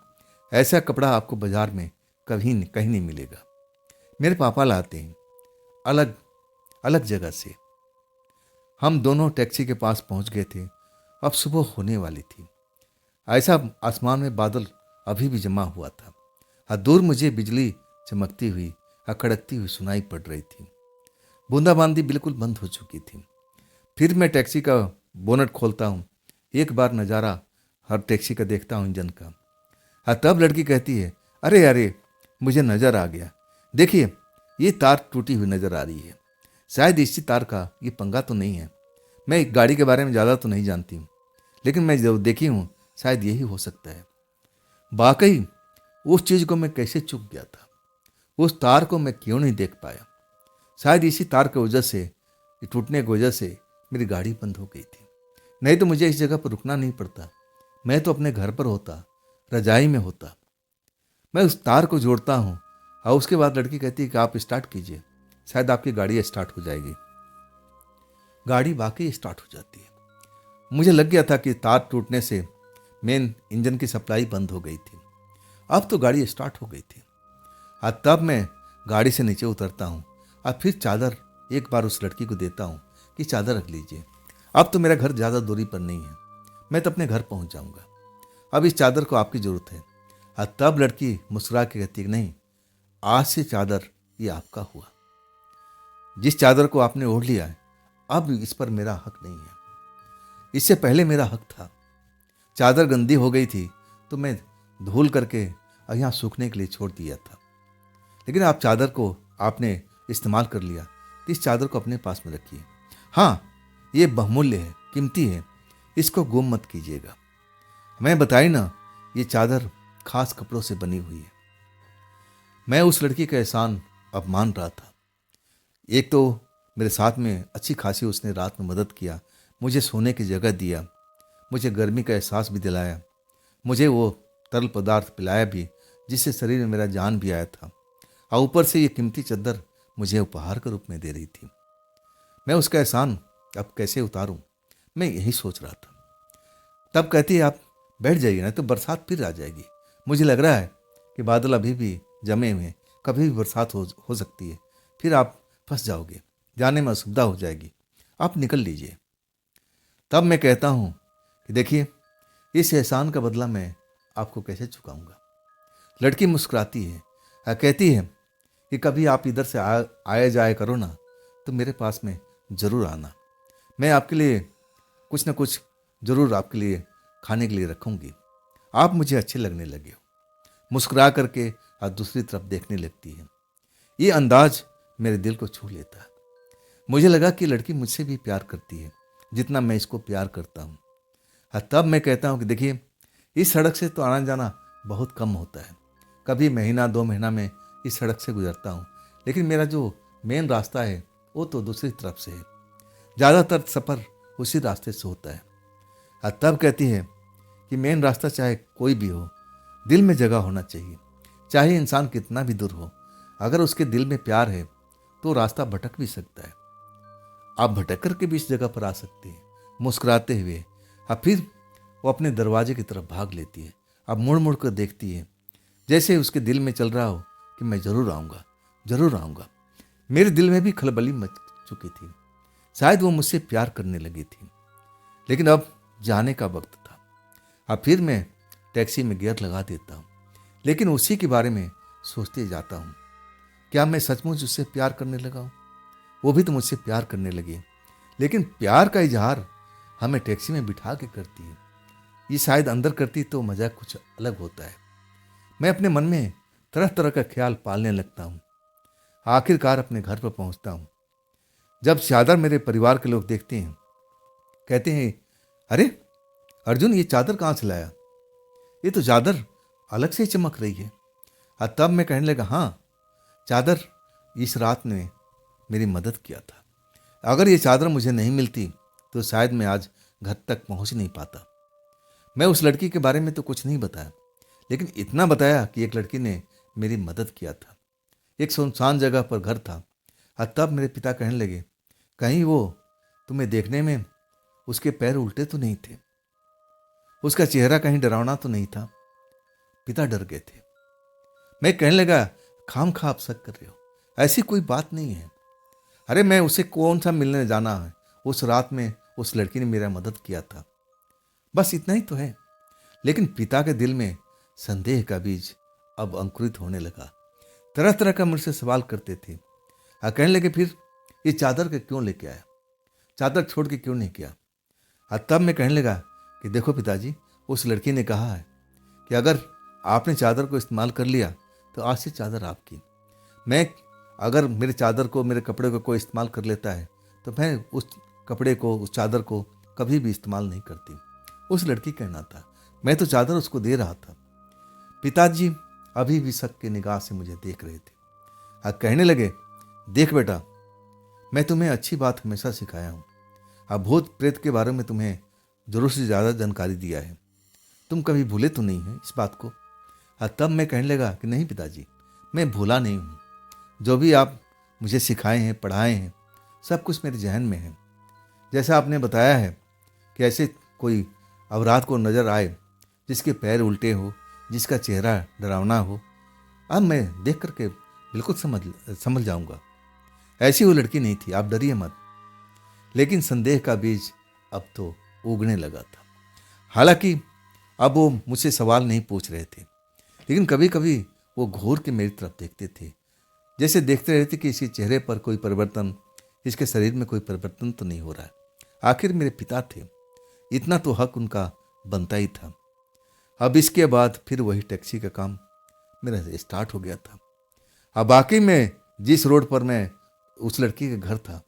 ऐसा कपड़ा आपको बाजार में कहीं नहीं मिलेगा। मेरे पापा लाते हैं अलग अलग जगह से। हम दोनों टैक्सी के पास पहुंच गए थे। अब सुबह होने वाली थी। ऐसा आसमान में बादल अभी भी जमा हुआ था। दूर मुझे बिजली चमकती हुई, कड़कती हुई सुनाई पड़ रही थी। बूंदाबांदी बिल्कुल बंद हो चुकी थी। फिर मैं टैक्सी का बोनट खोलता हूँ, एक बार नज़ारा हर टैक्सी का देखता हूँ, इंजन का। तब लड़की कहती है, अरे अरे, मुझे नज़र आ गया, देखिए ये तार टूटी हुई नज़र आ रही है। शायद इसी तार का ये पंगा तो नहीं है। मैं एक गाड़ी के बारे में ज़्यादा तो नहीं जानती हूँ, लेकिन मैं जो देखी हूँ शायद यही हो सकता है। वाकई उस चीज़ को मैं कैसे चूक गया था, उस तार को मैं क्यों नहीं देख पाया। शायद इसी तार की वजह से, टूटने की वजह से मेरी गाड़ी बंद हो गई थी। नहीं तो मुझे इस जगह पर रुकना नहीं पड़ता, मैं तो अपने घर पर होता, रजाई में होता। मैं उस तार को जोड़ता हूँ, और उसके बाद लड़की कहती है कि आप स्टार्ट कीजिए, शायद आपकी गाड़ी स्टार्ट हो जाएगी। गाड़ी वाकई स्टार्ट हो जाती है। मुझे लग गया था कि तार टूटने से मेन इंजन की सप्लाई बंद हो गई थी। अब तो गाड़ी स्टार्ट हो गई थी। तब मैं गाड़ी से नीचे उतरता हूँ, और फिर चादर एक बार उस लड़की को देता हूँ कि चादर रख लीजिए, अब तो मेरा घर ज़्यादा दूरी पर नहीं है, मैं तो अपने घर पहुँच जाऊँगा, अब इस चादर को आपकी ज़रूरत है। तब लड़की मुस्कुरा के कहती है, नहीं, आज से चादर ये आपका हुआ। जिस चादर को आपने ओढ़ लिया है, अब इस पर मेरा हक नहीं है। इससे पहले मेरा हक था। चादर गंदी हो गई थी तो मैं धुल करके यहाँ सूखने के लिए छोड़ दिया था, लेकिन आप चादर को आपने इस्तेमाल कर लिया, तो इस चादर को अपने पास में रखिए। हाँ, ये बहुमूल्य है, कीमती है, इसको गुम मत कीजिएगा। मैं बताई ना, ये चादर खास कपड़ों से बनी हुई है। मैं उस लड़की का एहसान अब मान रहा था। एक तो मेरे साथ में अच्छी खासी उसने रात में मदद किया, मुझे सोने की जगह दिया, मुझे गर्मी का एहसास भी दिलाया, मुझे वो तरल पदार्थ पिलाया भी जिससे शरीर में मेरा जान भी आया था, और ऊपर से ये कीमती चादर मुझे उपहार के रूप में दे रही थी। मैं उसका एहसान अब कैसे उतारूं, मैं यही सोच रहा था। तब कहती है, आप बैठ जाइए ना, तो बरसात फिर आ जाएगी। मुझे लग रहा है कि बादल अभी भी जमे हुए हैं, कभी भी बरसात हो सकती है, फिर आप फंस जाओगे, जाने में असुविधा हो जाएगी, आप निकल लीजिए। तब मैं कहता हूँ कि देखिए, इस एहसान का बदला मैं आपको कैसे चुकाऊंगा। लड़की मुस्कुराती है और कहती है कि कभी आप इधर से आया जाया करो ना, तो मेरे पास में ज़रूर आना। मैं आपके लिए कुछ ना कुछ ज़रूर आपके लिए खाने के लिए रखूंगी। आप मुझे अच्छे लगने लगे हो। मुस्कुरा करके और दूसरी तरफ देखने लगती है। ये अंदाज मेरे दिल को छू लेता है। मुझे लगा कि लड़की मुझसे भी प्यार करती है जितना मैं इसको प्यार करता हूँ। और तब मैं कहता हूँ कि देखिए, इस सड़क से तो आना जाना बहुत कम होता है। कभी महीना 2 महीना में इस सड़क से गुजरता हूँ, लेकिन मेरा जो मेन रास्ता है वो तो दूसरी तरफ से है। ज़्यादातर सफ़र उसी रास्ते से होता है। और तब कहती है कि मेन रास्ता चाहे कोई भी हो, दिल में जगह होना चाहिए। चाहे इंसान कितना भी दूर हो, अगर उसके दिल में प्यार है तो रास्ता भटक भी सकता है। आप भटक कर के भी इस जगह पर आ सकते हैं, मुस्कुराते हुए। और फिर वो अपने दरवाजे की तरफ भाग लेती है। अब मुड़ मुड़ कर देखती है, जैसे उसके दिल में चल रहा हो कि मैं ज़रूर आऊँगा, ज़रूर आऊँगा। मेरे दिल में भी खलबली मच चुकी थी। शायद वो मुझसे प्यार करने लगी थी, लेकिन अब जाने का वक्त था। अब फिर मैं टैक्सी में गियर लगा देता हूँ, लेकिन उसी के बारे में सोचते जाता हूँ। क्या मैं सचमुच उससे प्यार करने लगा हूँ? वो भी तो मुझसे प्यार करने लगी, लेकिन प्यार का इजहार हमें टैक्सी में बिठा के करती है। ये शायद अंदर करती तो मज़ा कुछ अलग होता है। मैं अपने मन में तरह तरह का ख्याल पालने लगता हूँ। आखिरकार अपने घर पर पहुँचता हूँ। जब चादर मेरे परिवार के लोग देखते हैं, कहते हैं, अरे अर्जुन, ये चादर कहाँ से लाया? ये तो चादर अलग से ही चमक रही है। और तब मैं कहने लगा, हाँ, चादर इस रात ने मेरी मदद किया था। अगर ये चादर मुझे नहीं मिलती तो शायद मैं आज घर तक पहुंच नहीं पाता। मैं उस लड़की के बारे में तो कुछ नहीं बताया, लेकिन इतना बताया कि एक लड़की ने मेरी मदद किया था। एक सुनसान जगह पर घर था। और तब मेरे पिता कहने लगे, कहीं वो तुम्हें देखने में उसके पैर उल्टे तो नहीं थे, उसका चेहरा कहीं डरावना तो नहीं था। पिता डर गए थे। मैं कहने लगा, खाम खा आप शक कर रहे हो, ऐसी कोई बात नहीं है। अरे मैं उसे कौन सा मिलने जाना है? उस रात में उस लड़की ने मेरा मदद किया था, बस इतना ही तो है। लेकिन पिता के दिल में संदेह का बीज अब अंकुरित होने लगा। तरह तरह का मुझसे सवाल करते थे। कहने लगे, फिर ये चादर के क्यों लेके आया? चादर छोड़ के क्यों नहीं किया? तब मैं कहने लगा कि देखो पिताजी, उस लड़की ने कहा है कि अगर आपने चादर को इस्तेमाल कर लिया तो आज से चादर आपकी। मैं अगर मेरे चादर को, मेरे कपड़े को कोई इस्तेमाल कर लेता है तो मैं उस कपड़े को, उस चादर को कभी भी इस्तेमाल नहीं करती। उस लड़की कहना था, मैं तो चादर उसको दे रहा था। पिताजी अभी भी शक की निगाह से मुझे देख रहे थे। कहने लगे, देख बेटा, मैं तुम्हें अच्छी बात हमेशा सिखाया हूँ। अब भूत प्रेत के बारे में तुम्हें जरूर से ज़्यादा जानकारी दिया है, तुम कभी भूले तो नहीं है इस बात को? तब मैं कहने लगा कि नहीं पिताजी, मैं भूला नहीं हूँ। जो भी आप मुझे सिखाए हैं, पढ़ाए हैं, सब कुछ मेरे जहन में है। जैसा आपने बताया है कि ऐसे कोई अवराध को नज़र आए जिसके पैर उल्टे हो, जिसका चेहरा डरावना हो, अब मैं देख करके बिल्कुल समझ जाऊंगा। ऐसी वो लड़की नहीं थी, आप डरिए मत। लेकिन संदेह का बीज अब तो उगने लगा था। हालांकि अब वो मुझसे सवाल नहीं पूछ रहे थे, लेकिन कभी कभी वो घूर के मेरी तरफ देखते थे, जैसे देखते रहते कि इसके चेहरे पर कोई परिवर्तन, इसके शरीर में कोई परिवर्तन तो नहीं हो रहा है। आखिर मेरे पिता थे, इतना तो हक उनका बनता ही था। अब इसके बाद फिर वही टैक्सी का काम मेरा स्टार्ट हो गया था। अब बाकी में जिस रोड पर मैं, उस लड़की का घर था,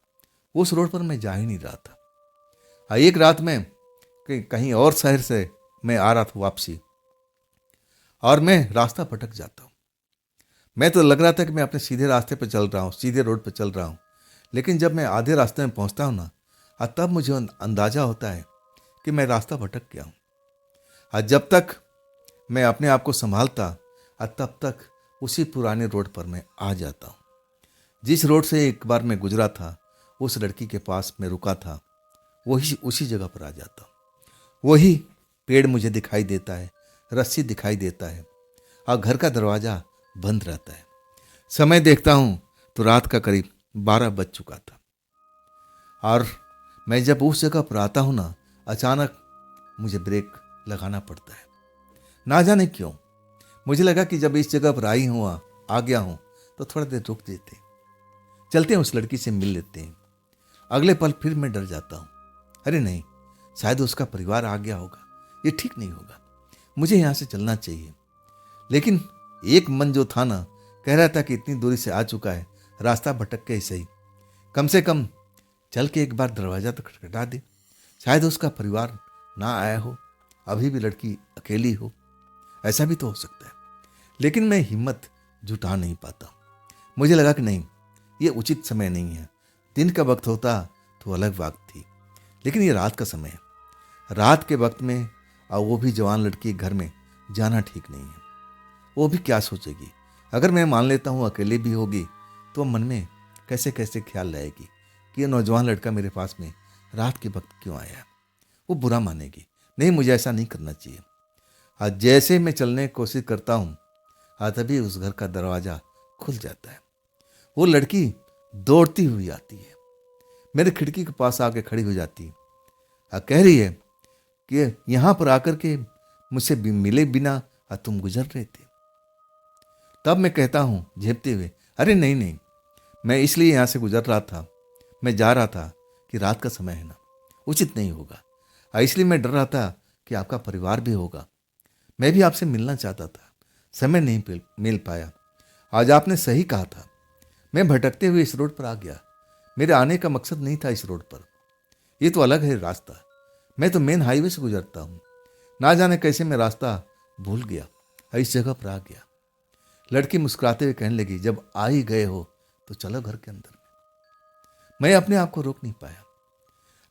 उस रोड पर मैं जा ही नहीं रहा था। एक रात में कहीं और शहर से मैं आ रहा था वापसी, और मैं रास्ता भटक जाता हूँ। मैं तो लग रहा था कि मैं अपने सीधे रास्ते पर चल रहा हूँ, सीधे रोड पर चल रहा हूँ। लेकिन जब मैं आधे रास्ते में पहुँचता हूँ ना, तब मुझे अंदाजा होता है कि मैं रास्ता भटक गया हूँ। जब तक मैं अपने आप को संभालता, तब तक उसी पुराने रोड पर मैं आ जाता हूँ। जिस रोड से एक बार मैं गुजरा था, उस लड़की के पास मैं रुका था, वही उसी जगह पर आ जाता हूँ। वही पेड़ मुझे दिखाई देता है, रस्सी दिखाई देता है, और घर का दरवाज़ा बंद रहता है। समय देखता हूँ तो रात का करीब 12 बज चुका था। और मैं जब उस जगह पर आता हूँ ना, अचानक मुझे ब्रेक लगाना पड़ता है। ना जाने क्यों मुझे लगा कि जब इस जगह पर आ गया हूं तो थोड़ा देर रुक देते, चलते हैं उस लड़की से मिल लेते हैं। अगले पल फिर मैं डर जाता हूं, अरे नहीं, शायद उसका परिवार आ गया होगा, ये ठीक नहीं होगा, मुझे यहां से चलना चाहिए। लेकिन एक मन जो था ना, कह रहा था कि इतनी दूरी से आ चुका है, रास्ता भटक के ही सही, कम से कम चल के एक बार दरवाजा तो खटखटा दे, शायद उसका परिवार ना आया हो, अभी भी लड़की अकेली हो, ऐसा भी तो हो सकता है। लेकिन मैं हिम्मत जुटा नहीं पाता। मुझे लगा कि नहीं, ये उचित समय नहीं है। दिन का वक्त होता तो अलग बात थी, लेकिन ये रात का समय है। रात के वक्त में और वो भी जवान लड़की घर में जाना ठीक नहीं है। वो भी क्या सोचेगी? अगर मैं मान लेता हूँ अकेले भी होगी तो मन में कैसे कैसे ख्याल लाएगी कि ये नौजवान लड़का मेरे पास में रात के वक्त क्यों आया। वो बुरा मानेगी। नहीं, मुझे ऐसा नहीं करना चाहिए। आज जैसे मैं चलने की कोशिश करता हूँ, तभी उस घर का दरवाजा खुल जाता है। वो लड़की दौड़ती हुई आती है, मेरे खिड़की के पास आके खड़ी हो जाती है और कह रही है कि यहाँ पर आकर के मुझसे मिले बिना तुम गुजर रहे थे। तब मैं कहता हूँ झेपते हुए, अरे नहीं नहीं, मैं इसलिए यहाँ से गुजर रहा था, मैं जा रहा था कि रात का समय है ना, उचित नहीं होगा, इसलिए मैं डर रहा था कि आपका परिवार भी होगा। मैं भी आपसे मिलना चाहता था, समय नहीं मिल पाया। आज आपने सही कहा था, मैं भटकते हुए इस रोड पर आ गया। मेरे आने का मकसद नहीं था इस रोड पर, ये तो अलग है रास्ता। मैं तो मेन हाईवे से गुजरता हूँ। ना जाने कैसे मैं रास्ता भूल गया और इस जगह पर आ गया। लड़की मुस्कुराते हुए कहने लगी, जब आ ही गए हो तो चलो घर के अंदर। मैं अपने आप को रोक नहीं पाया,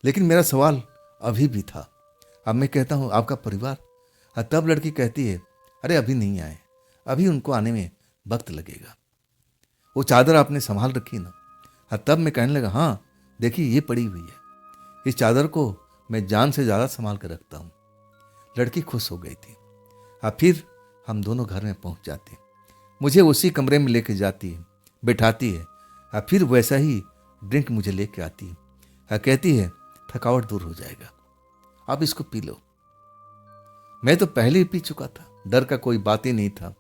लेकिन मेरा सवाल अभी भी था। अब मैं कहता हूँ आपका परिवार, तब लड़की कहती है, अरे अभी नहीं आए, अभी उनको आने में वक्त लगेगा। वो चादर आपने संभाल रखी ना। तब मैं कहने लगा, हाँ देखिए ये पड़ी हुई है, इस चादर को मैं जान से ज़्यादा संभाल कर रखता हूँ। लड़की खुश हो गई थी। अब फिर हम दोनों घर में पहुँच जाते, मुझे उसी कमरे में लेके जाती है, बैठाती है, और फिर वैसा ही ड्रिंक मुझे लेके आती है, कहती है थकावट दूर हो जाएगा, आप इसको पी लो। मैं तो पहले ही पी चुका था, डर का कोई बात ही नहीं था,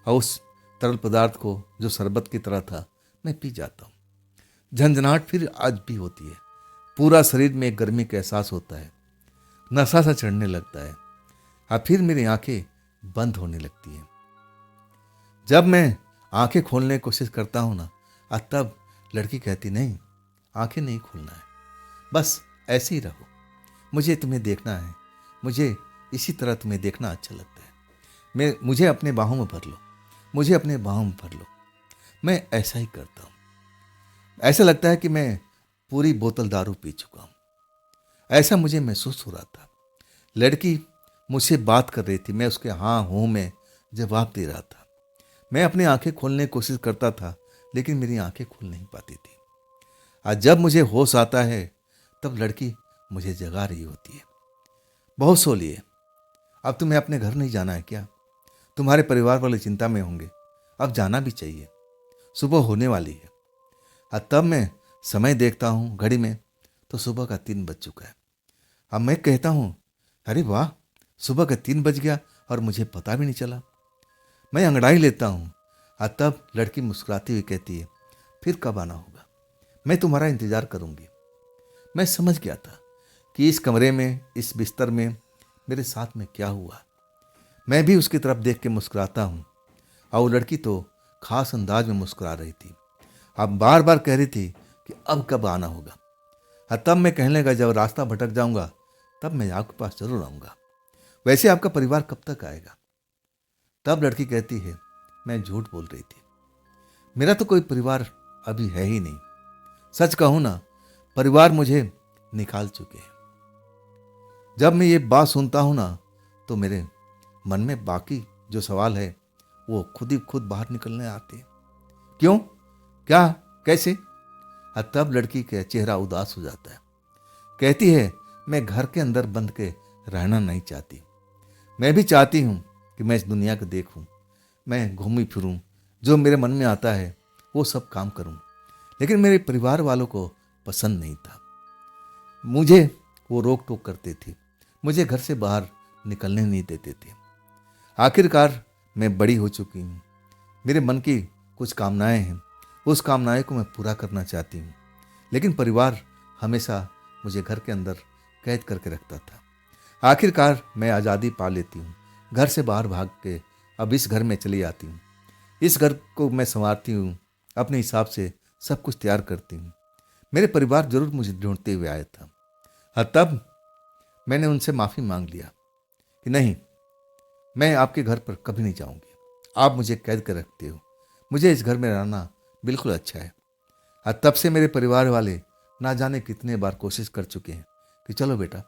और उस तरल पदार्थ को जो शरबत की तरह था मैं पी जाता हूँ। झंझनाहट फिर आज भी होती है, पूरा शरीर में एक गर्मी का एहसास होता है, नशा सा चढ़ने लगता है, और फिर मेरी आंखें बंद होने लगती हैं। जब मैं आंखें खोलने की कोशिश करता हूँ ना, तब लड़की कहती, नहीं आंखें नहीं खोलना है, बस ऐसे ही रहो, मुझे तुम्हें देखना है, मुझे इसी तरह तुम्हें देखना अच्छा लगता है, मुझे अपने बाहों में भर लो, मुझे अपने बाहों में भर लो। मैं ऐसा ही करता हूँ। ऐसा लगता है कि मैं पूरी बोतल दारू पी चुका हूँ, ऐसा मुझे महसूस हो रहा था। लड़की मुझसे बात कर रही थी, मैं उसके हाँ हूँ में जवाब दे रहा था। मैं अपनी आंखें खोलने की कोशिश करता था, लेकिन मेरी आंखें खुल नहीं पाती थी। आज जब मुझे होश आता है, तब लड़की मुझे जगा रही होती है, बहुत सो लिए, अब तुम्हें अपने घर नहीं जाना है क्या? तुम्हारे परिवार वाले चिंता में होंगे, अब जाना भी चाहिए, सुबह होने वाली है। तब मैं समय देखता हूँ घड़ी में, तो सुबह का 3 बज चुका है। अब मैं कहता हूँ, अरे वाह, सुबह का 3 बज गया और मुझे पता भी नहीं चला। मैं अंगड़ाई लेता हूँ, तब लड़की मुस्कुराती हुई कहती है, फिर कब आना होगा? मैं तुम्हारा इंतजार करूंगी। मैं समझ गया था कि इस कमरे में, इस बिस्तर में मेरे साथ में क्या हुआ। मैं भी उसकी तरफ देख के मुस्कुराता हूँ, और वो लड़की तो खास अंदाज में मुस्कुरा रही थी। अब बार बार कह रही थी कि अब कब आना होगा। तब मैं कहने लगा, जब रास्ता भटक जाऊंगा तब मैं आपके पास जरूर आऊँगा। वैसे आपका परिवार कब तक आएगा? तब लड़की कहती है, मैं झूठ बोल रही थी, मेरा तो कोई परिवार अभी है ही नहीं। सच कहूं ना, परिवार मुझे निकाल चुके हैं। जब मैं ये बात सुनता हूं ना, तो मेरे मन में बाकी जो सवाल है वो खुद ही खुद बाहर निकलने आते हैं। क्यों, क्या, कैसे? तब लड़की का चेहरा उदास हो जाता है, कहती है, मैं घर के अंदर बंद के रहना नहीं चाहती। मैं भी चाहती हूं कि मैं इस दुनिया को देखूं, मैं घूमी फिरूं, जो मेरे मन में आता है वो सब काम करूं। लेकिन मेरे परिवार वालों को पसंद नहीं था, मुझे वो रोक टोक करते थे, मुझे घर से बाहर निकलने नहीं देते थे। आखिरकार मैं बड़ी हो चुकी हूँ। मेरे मन की कुछ कामनाएं हैं, उस कामनाएं को मैं पूरा करना चाहती हूँ। लेकिन परिवार हमेशा मुझे घर के अंदर कैद करके रखता था। आखिरकार मैं आज़ादी पा लेती हूँ, घर से बाहर भाग के अब इस घर में चली आती हूँ। इस घर को मैं संवारती हूँ, अपने हिसाब से सब कुछ तैयार करती हूँ। मेरे परिवार जरूर मुझे ढूंढते हुए आया था। तब मैंने उनसे माफ़ी मांग लिया कि नहीं, मैं आपके घर पर कभी नहीं जाऊंगी। आप मुझे कैद कर रखते हो, मुझे इस घर में रहना बिल्कुल अच्छा है। तब से मेरे परिवार वाले ना जाने कितने बार कोशिश कर चुके हैं कि चलो बेटा,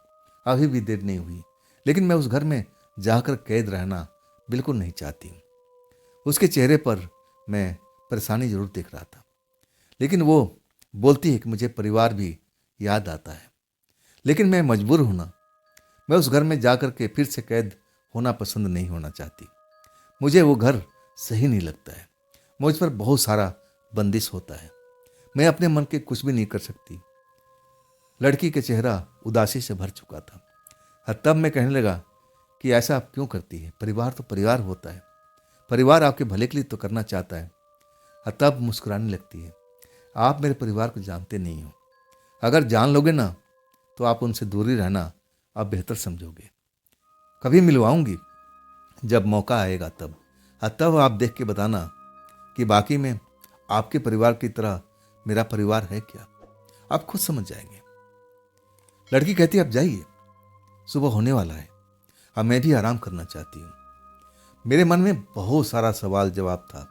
अभी भी देर नहीं हुई, लेकिन मैं उस घर में जाकर कैद रहना बिल्कुल नहीं चाहती हूँ। उसके चेहरे पर मैं परेशानी जरूर देख रहा था, लेकिन वो बोलती है कि मुझे परिवार भी याद आता है। लेकिन मैं मजबूर हूं ना, मैं उस घर में जाकर के फिर से कैद होना पसंद नहीं होना चाहती। मुझे वो घर सही नहीं लगता है। मुझ पर बहुत सारा बंदिश होता है। मैं अपने मन के कुछ भी नहीं कर सकती। लड़की का चेहरा उदासी से भर चुका था। तब मैं कहने लगा कि ऐसा आप क्यों करती है? परिवार तो परिवार होता है, परिवार आपके भले के लिए तो करना चाहता है। तब मुस्कुराने लगती है। आप मेरे परिवार को जानते नहीं हो। अगर जान लोगे ना तो आप उनसे दूरी रहना आप बेहतर समझोगे। कभी मिलवाऊंगी, जब मौका आएगा तब। तब आप देख के बताना कि बाकी में आपके परिवार की तरह मेरा परिवार है क्या। आप खुद समझ जाएंगे। लड़की कहती है, अब जाइए, सुबह होने वाला है। अब मैं भी आराम करना चाहती हूँ। मेरे मन में बहुत सारा सवाल जवाब था।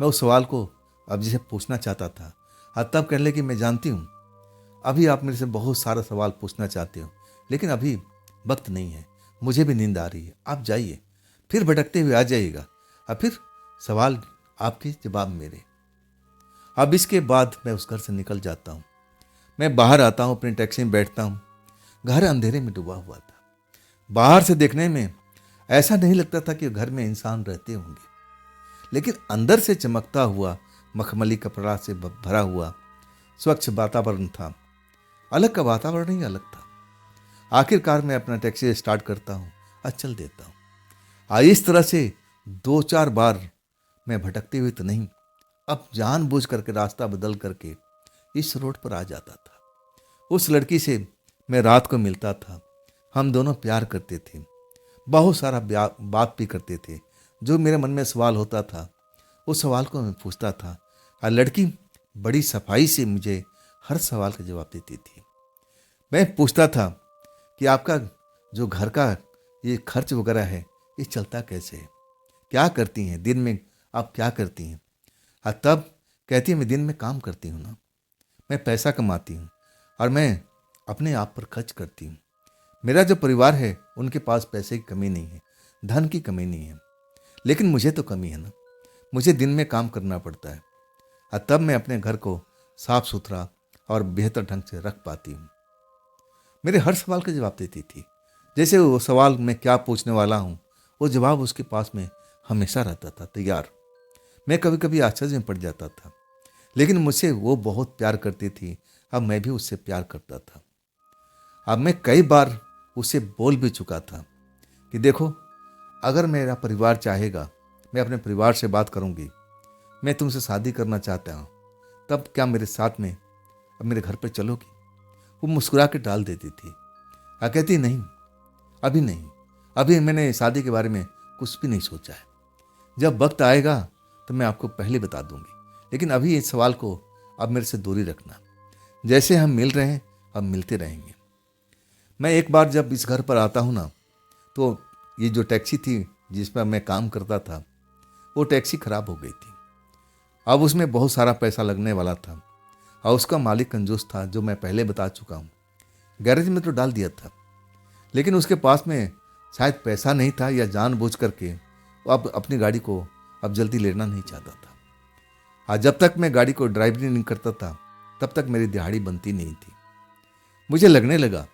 मैं उस सवाल को अब जिसे पूछना चाहता था, तब कहने लगी, मैं जानती हूँ अभी आप मेरे से बहुत सारा सवाल पूछना चाहते हो, लेकिन अभी वक्त नहीं है, मुझे भी नींद आ रही है। आप जाइए, फिर भटकते हुए आ जाइएगा, और फिर सवाल आपके जवाब मेरे। अब इसके बाद मैं उस घर से निकल जाता हूँ। मैं बाहर आता हूँ, अपनी टैक्सी में बैठता हूँ। घर अंधेरे में डूबा हुआ था। बाहर से देखने में ऐसा नहीं लगता था कि घर में इंसान रहते होंगे, लेकिन अंदर से चमकता हुआ मखमली कपड़ा से भरा हुआ स्वच्छ वातावरण था। अलग का वातावरण ही अलग था। आखिरकार मैं अपना टैक्सी स्टार्ट करता हूँ और चल देता हूँ। इस तरह से 2-4 बार मैं भटकते हुए तो नहीं, अब जानबूझ करके रास्ता बदल करके इस रोड पर आ जाता था। उस लड़की से मैं रात को मिलता था। हम दोनों प्यार करते थे, बहुत सारा बात भी करते थे। जो मेरे मन में सवाल होता था उस सवाल को मैं पूछता था, और लड़की बड़ी सफाई से मुझे हर सवाल का जवाब देती थी। मैं पूछता था कि आपका जो घर का ये खर्च वगैरह है, ये चलता कैसे है? क्या करती हैं दिन में, आप क्या करती हैं? तब कहती है, मैं दिन में काम करती हूँ ना, मैं पैसा कमाती हूँ और मैं अपने आप पर खर्च करती हूँ। मेरा जो परिवार है उनके पास पैसे की कमी नहीं है, धन की कमी नहीं है, लेकिन मुझे तो कमी है ना। मुझे दिन में काम करना पड़ता है, और तब मैं अपने घर को साफ सुथरा और बेहतर ढंग से रख पाती हूँ। मेरे हर सवाल का जवाब देती थी। जैसे वो सवाल मैं क्या पूछने वाला हूँ, वो जवाब उसके पास में हमेशा रहता था तैयार। मैं कभी कभी आश्चर्य में पड़ जाता था, लेकिन मुझसे वो बहुत प्यार करती थी। अब मैं भी उससे प्यार करता था। अब मैं कई बार उससे बोल भी चुका था कि देखो, अगर मेरा परिवार चाहेगा, मैं अपने परिवार से बात करूंगी, मैं तुमसे शादी करना चाहता हूँ, तब क्या मेरे साथ में अब मेरे घर पर चलोगी? वो मुस्कुरा के टाल देती थी। कहती नहीं, अभी नहीं, अभी मैंने शादी के बारे में कुछ भी नहीं सोचा है। जब वक्त आएगा तो मैं आपको पहले बता दूंगी, लेकिन अभी इस सवाल को अब मेरे से दूरी रखना। जैसे हम मिल रहे हैं अब मिलते रहेंगे। मैं एक बार जब इस घर पर आता हूँ ना, तो ये जो टैक्सी थी जिस पर मैं काम करता था, वो टैक्सी खराब हो गई थी। अब उसमें बहुत सारा पैसा लगने वाला था, और उसका मालिक कंजूस था, जो मैं पहले बता चुका हूँ। गैरेज में तो डाल दिया था, लेकिन उसके पास में शायद पैसा नहीं था, या जानबूझ करके वो अब अपनी गाड़ी को अब जल्दी लेना नहीं चाहता था। आज जब तक मैं गाड़ी को ड्राइव नहीं करता था तब तक मेरी दिहाड़ी बनती नहीं थी। मुझे लगने लगा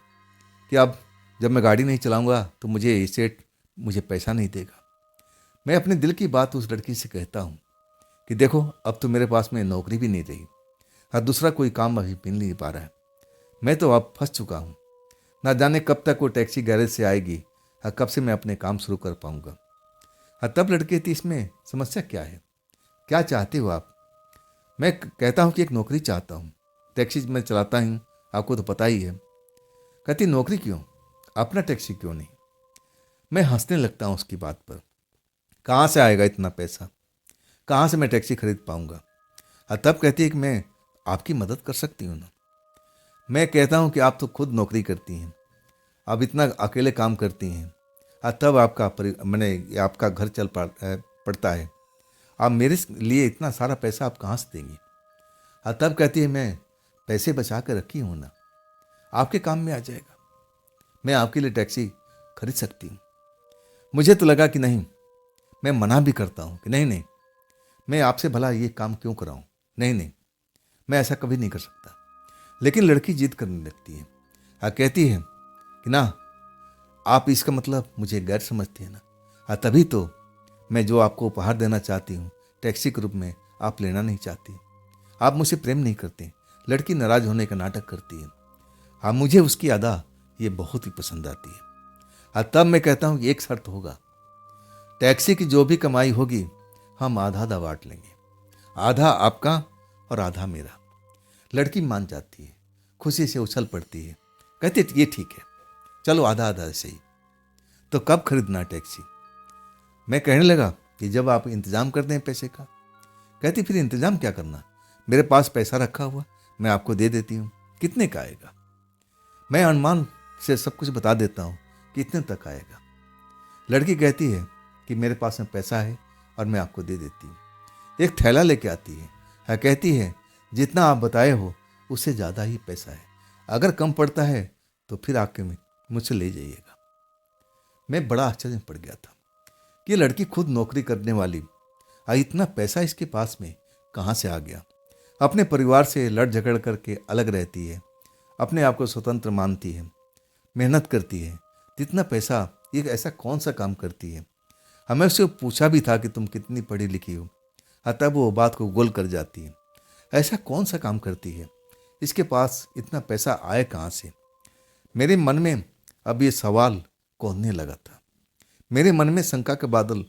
कि अब जब मैं गाड़ी नहीं चलाऊंगा तो मुझे सेठ मुझे पैसा नहीं देगा। मैं अपने दिल की बात उस लड़की से कहता हूँ कि देखो, अब तो मेरे पास में नौकरी भी नहीं रही, और दूसरा कोई काम अभी मिल नहीं पा रहा है। मैं तो अब फंस चुका हूँ। ना जाने कब तक वो टैक्सी गैरेज से आएगी और कब से मैं अपने काम शुरू कर पाऊंगा। हाँ, तब लड़के थी इसमें समस्या क्या है, क्या चाहते हो आप? मैं कहता हूँ कि एक नौकरी चाहता हूँ, टैक्सी मैं चलाता हूँ, आपको तो पता ही है। कहती नौकरी क्यों, अपना टैक्सी क्यों नहीं? मैं हंसने लगता हूँ उसकी बात पर। कहाँ से आएगा इतना पैसा, कहाँ से मैं टैक्सी खरीद पाऊंगा? और तब कहती है कि मैं आपकी मदद कर सकती हूँ ना। मैं कहता हूँ कि आप तो खुद नौकरी करती हैं, आप इतना अकेले काम करती हैं, और तब मैंने आपका घर पड़ता है, आप मेरे लिए इतना सारा पैसा आप कहाँ से देंगी? और तब कहती है मैं पैसे बचा कर रखी हूँ ना, आपके काम में आ जाएगा, मैं आपके लिए टैक्सी खरीद सकती हूँ। मुझे तो लगा कि नहीं, मैं मना भी करता हूँ कि नहीं नहीं, मैं आपसे भला ये काम क्यों कराऊँ, नहीं नहीं, मैं ऐसा कभी नहीं कर सकता। लेकिन लड़की जिद करने लगती है और कहती है कि ना, आप इसका मतलब मुझे गैर समझती है ना, और तभी तो मैं जो आपको उपहार देना चाहती हूँ टैक्सी के रूप में, आप लेना नहीं चाहती, आप मुझसे प्रेम नहीं करते। लड़की नाराज होने का नाटक करती है। हाँ, मुझे उसकी अदा ये बहुत ही पसंद आती है। और तब मैं कहता हूँ कि एक शर्त होगा, टैक्सी की जो भी कमाई होगी हम आधा आधा बांट लेंगे, आधा आपका और आधा मेरा। लड़की मान जाती है, खुशी से उछल पड़ती है, कहती है ये ठीक है, चलो आधा आधा ऐसे ही। तो कब खरीदना टैक्सी? मैं कहने लगा कि जब आप इंतजाम करते हैं पैसे का। कहती फिर इंतजाम क्या करना, मेरे पास पैसा रखा हुआ, मैं आपको दे देती हूँ, कितने का आएगा? मैं अनुमान से सब कुछ बता देता हूँ कि इतने तक आएगा। लड़की कहती है कि मेरे पास में पैसा है और मैं आपको दे देती हूँ। एक थैला लेके आती है, कहती है जितना आप बताए हो उससे ज़्यादा ही पैसा है, अगर कम पड़ता है तो फिर आके मुझसे ले जाइएगा। मैं बड़ा आश्चर्य में पड़ गया था कि ये लड़की खुद नौकरी करने वाली, इतना पैसा इसके पास में कहाँ से आ गया? अपने परिवार से लड़ झगड़ करके अलग रहती है, अपने आप को स्वतंत्र मानती है, मेहनत करती है, जितना पैसा, ये ऐसा कौन सा काम करती है? हमें उससे पूछा भी था कि तुम कितनी पढ़ी लिखी हो, तब वो बात को गोल कर जाती है। ऐसा कौन सा काम करती है, इसके पास इतना पैसा आए कहाँ से? मेरे मन में अब ये सवाल कौंधने लगा था, मेरे मन में शंका के बादल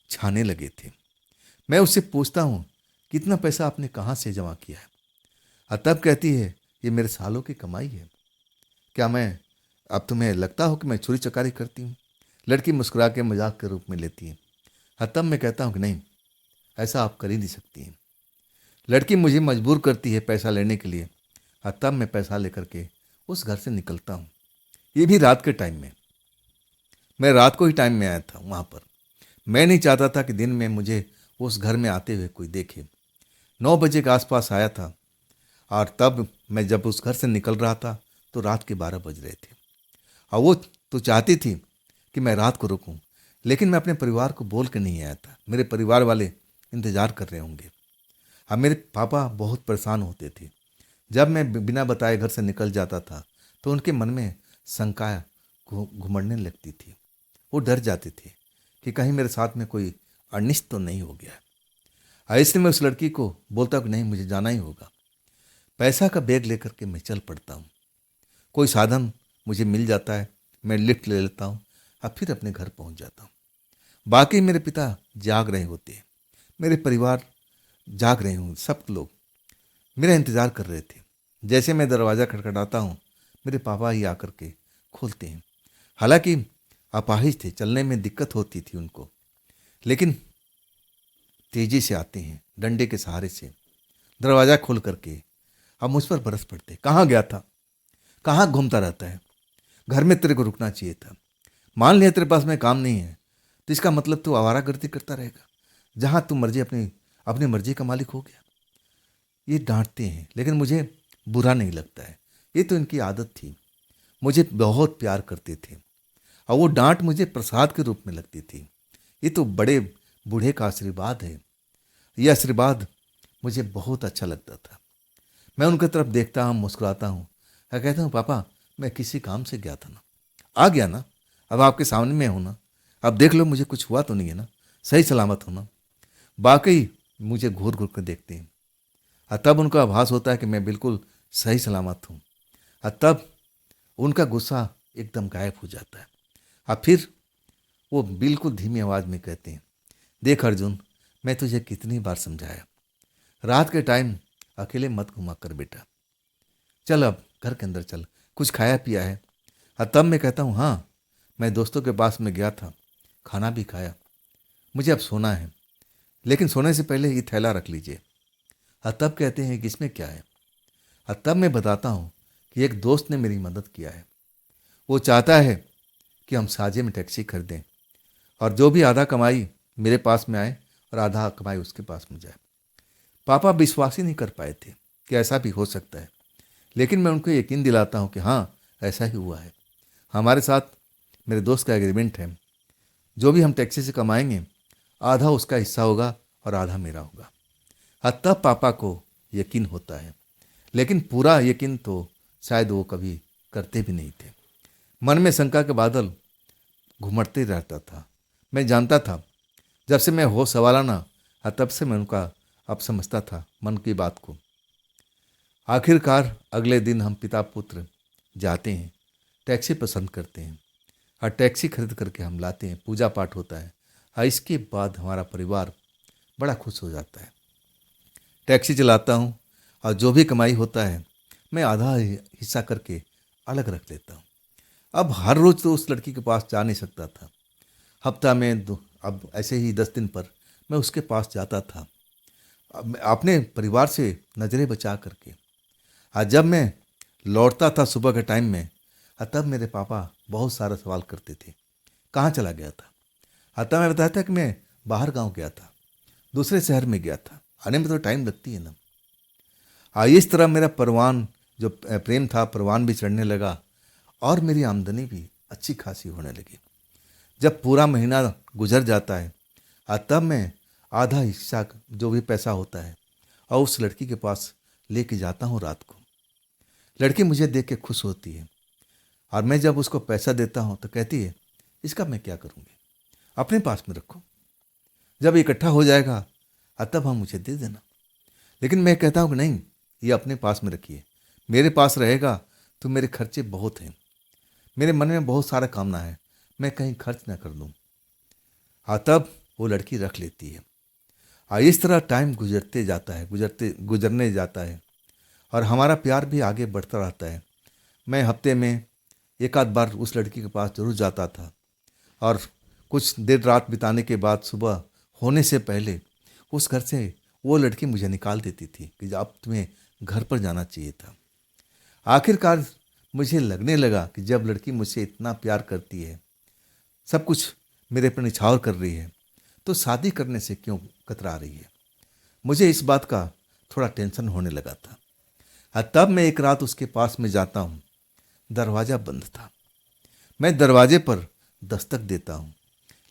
छाने लगे थे। मैं उससे पूछता हूँ कितना पैसा आपने कहाँ से जमा किया है? तब कहती है ये मेरे सालों की कमाई है। क्या मैं, अब तुम्हें लगता हो कि मैं चोरी चकारी करती हूँ? लड़की मुस्कुरा के मजाक के रूप में लेती है। तब मैं कहता हूँ कि नहीं, ऐसा आप कर ही नहीं सकती हैं। लड़की मुझे मजबूर करती है पैसा लेने के लिए, तब मैं पैसा लेकर के उस घर से निकलता हूँ। ये भी रात के टाइम में, मैं रात को ही टाइम में आया था वहाँ पर। मैं नहीं चाहता था कि दिन में मुझे उस घर में आते हुए कोई देखे। 9 बजे के आसपास आया था, और तब मैं जब उस घर से निकल रहा था तो रात के 12 बज रहे थे। और वो तो चाहती थी कि मैं रात को रुकूं, लेकिन मैं अपने परिवार को बोल के नहीं आया था, मेरे परिवार वाले इंतजार कर रहे होंगे। अब मेरे पापा बहुत परेशान होते थे जब मैं बिना बताए घर से निकल जाता था, तो उनके मन में शंका घुमड़ने लगती थी। वो डर जाते थे कि कहीं मेरे साथ में कोई अनिष्ट तो नहीं हो गया है। इसलिए मैं उस लड़की को बोलता हूँ कि नहीं, मुझे जाना ही होगा। पैसा का बैग लेकर के मैं चल पड़ता हूँ। कोई साधन मुझे मिल जाता है, मैं लिफ्ट ले लेता हूँ और फिर अपने घर पहुँच जाता हूँ। बाकी मेरे पिता जाग रहे होते हैं, मेरे परिवार जाग रहे हूँ, सब लोग मेरा इंतज़ार कर रहे थे। जैसे मैं दरवाज़ा खटखटाता हूँ, मेरे पापा ही आकर के खोलते हैं। हालांकि अपाहिज थे, चलने में दिक्कत होती थी उनको, लेकिन तेजी से आते हैं, डंडे के सहारे से दरवाज़ा खोल करके अब मुझ पर बरस पड़ते। कहाँ गया था, कहाँ घूमता रहता है, घर में तेरे को रुकना चाहिए था। मान लिया तेरे पास में काम नहीं है, तो इसका मतलब तू आवारागर्दी करता रहेगा, जहाँ तू मर्जी अपनी अपनी मर्जी का मालिक हो गया। ये डांटते हैं, लेकिन मुझे बुरा नहीं लगता है, ये तो इनकी आदत थी। मुझे बहुत प्यार करते थे, और वो डांट मुझे प्रसाद के रूप में लगती थी। ये तो बड़े बूढ़े का आशीर्वाद है। ये आशीर्वाद मुझे बहुत अच्छा लगता था। मैं उनकी तरफ देखता हूँ, मुस्कुराता हूँ, और कहता हूँ पापा मैं किसी काम से गया था ना, आ गया ना, अब आपके सामने में हूँ ना, अब देख लो मुझे कुछ हुआ तो नहीं है ना, सही सलामत हो ना। बाकी मुझे घूर घूर कर देखते हैं, और तब उनका आभास होता है कि मैं बिल्कुल सही सलामत हूँ, और तब उनका गुस्सा एकदम गायब हो जाता है। और फिर वो बिल्कुल धीमी आवाज़ में कहते हैं देख अर्जुन, मैं तुझे कितनी बार समझाया, रात के टाइम अकेले मत घुमा कर बेटा। चल अब घर के अंदर चल, कुछ खाया पिया है। तब मैं कहता हूँ हाँ, मैं दोस्तों के पास में गया था, खाना भी खाया, मुझे अब सोना है, लेकिन सोने से पहले ये थैला रख लीजिए। तब कहते हैं कि इसमें क्या है। तब मैं बताता हूँ कि एक दोस्त ने मेरी मदद किया है, वो चाहता है कि हम साझे में टैक्सी खरीदें और जो भी आधा कमाई मेरे पास में आए और आधा कमाई उसके पास में जाए। पापा विश्वास ही नहीं कर पाए थे कि ऐसा भी हो सकता है, लेकिन मैं उनको यकीन दिलाता हूँ कि हाँ, ऐसा ही हुआ है। हमारे साथ मेरे दोस्त का एग्रीमेंट है, जो भी हम टैक्सी से कमाएंगे आधा उसका हिस्सा होगा और आधा मेरा होगा। तब पापा को यकीन होता है, लेकिन पूरा यकीन तो शायद वो कभी करते भी नहीं थे। मन में शंका के बादल घुमड़ते रहता था। मैं जानता था, जब से मैं होश संभाला ना, तब से मैं उनका अब समझता था मन की बात को। आखिरकार अगले दिन हम पिता पुत्र जाते हैं, टैक्सी पसंद करते हैं और टैक्सी खरीद करके हम लाते हैं, पूजा पाठ होता है और इसके बाद हमारा परिवार बड़ा खुश हो जाता है। टैक्सी चलाता हूँ और जो भी कमाई होता है मैं आधा हिस्सा करके अलग रख लेता हूँ। अब हर रोज़ तो उस लड़की के पास जा नहीं सकता था, हफ्ता में अब ऐसे ही 10 दिन पर मैं उसके पास जाता था, अपने परिवार से नज़रें बचा करके। आज जब मैं लौटता था सुबह के टाइम में, तब मेरे पापा बहुत सारा सवाल करते थे, कहाँ चला गया था। तब मैं बताया था कि मैं बाहर गांव गया था, दूसरे शहर में गया था, आने में तो टाइम लगती है ना। इस तरह मेरा परवान जो प्रेम था, परवान भी चढ़ने लगा और मेरी आमदनी भी अच्छी खासी होने लगी। जब पूरा महीना गुजर जाता है, तब मैं आधा हिस्सा जो भी पैसा होता है और उस लड़की के पास लेके जाता हूँ रात को। लड़की मुझे देख के खुश होती है और मैं जब उसको पैसा देता हूँ तो कहती है, इसका मैं क्या करूँगी, अपने पास में रखो, जब इकट्ठा हो जाएगा तब हम मुझे दे देना। लेकिन मैं कहता हूँ कि नहीं, ये अपने पास में रखिए, मेरे पास रहेगा तो मेरे खर्चे बहुत हैं, मेरे मन में बहुत सारा कामना है, मैं कहीं खर्च ना कर दूँ। तब वो लड़की रख लेती है। इस तरह टाइम गुजरते जाता है, गुजरने जाता है और हमारा प्यार भी आगे बढ़ता रहता है। मैं हफ्ते में एक आध बार उस लड़की के पास जरूर जाता था और कुछ देर रात बिताने के बाद सुबह होने से पहले उस घर से वो लड़की मुझे निकाल देती थी कि अब तुम्हें घर पर जाना चाहिए था। आखिरकार मुझे लगने लगा कि जब लड़की मुझसे इतना प्यार करती है, सब कुछ मेरे पर निछावर कर रही है, तो शादी करने से क्यों कतरा रही है। मुझे इस बात का थोड़ा टेंशन होने लगा था। तब मैं एक रात उसके पास में जाता हूँ, दरवाज़ा बंद था। मैं दरवाजे पर दस्तक देता हूँ,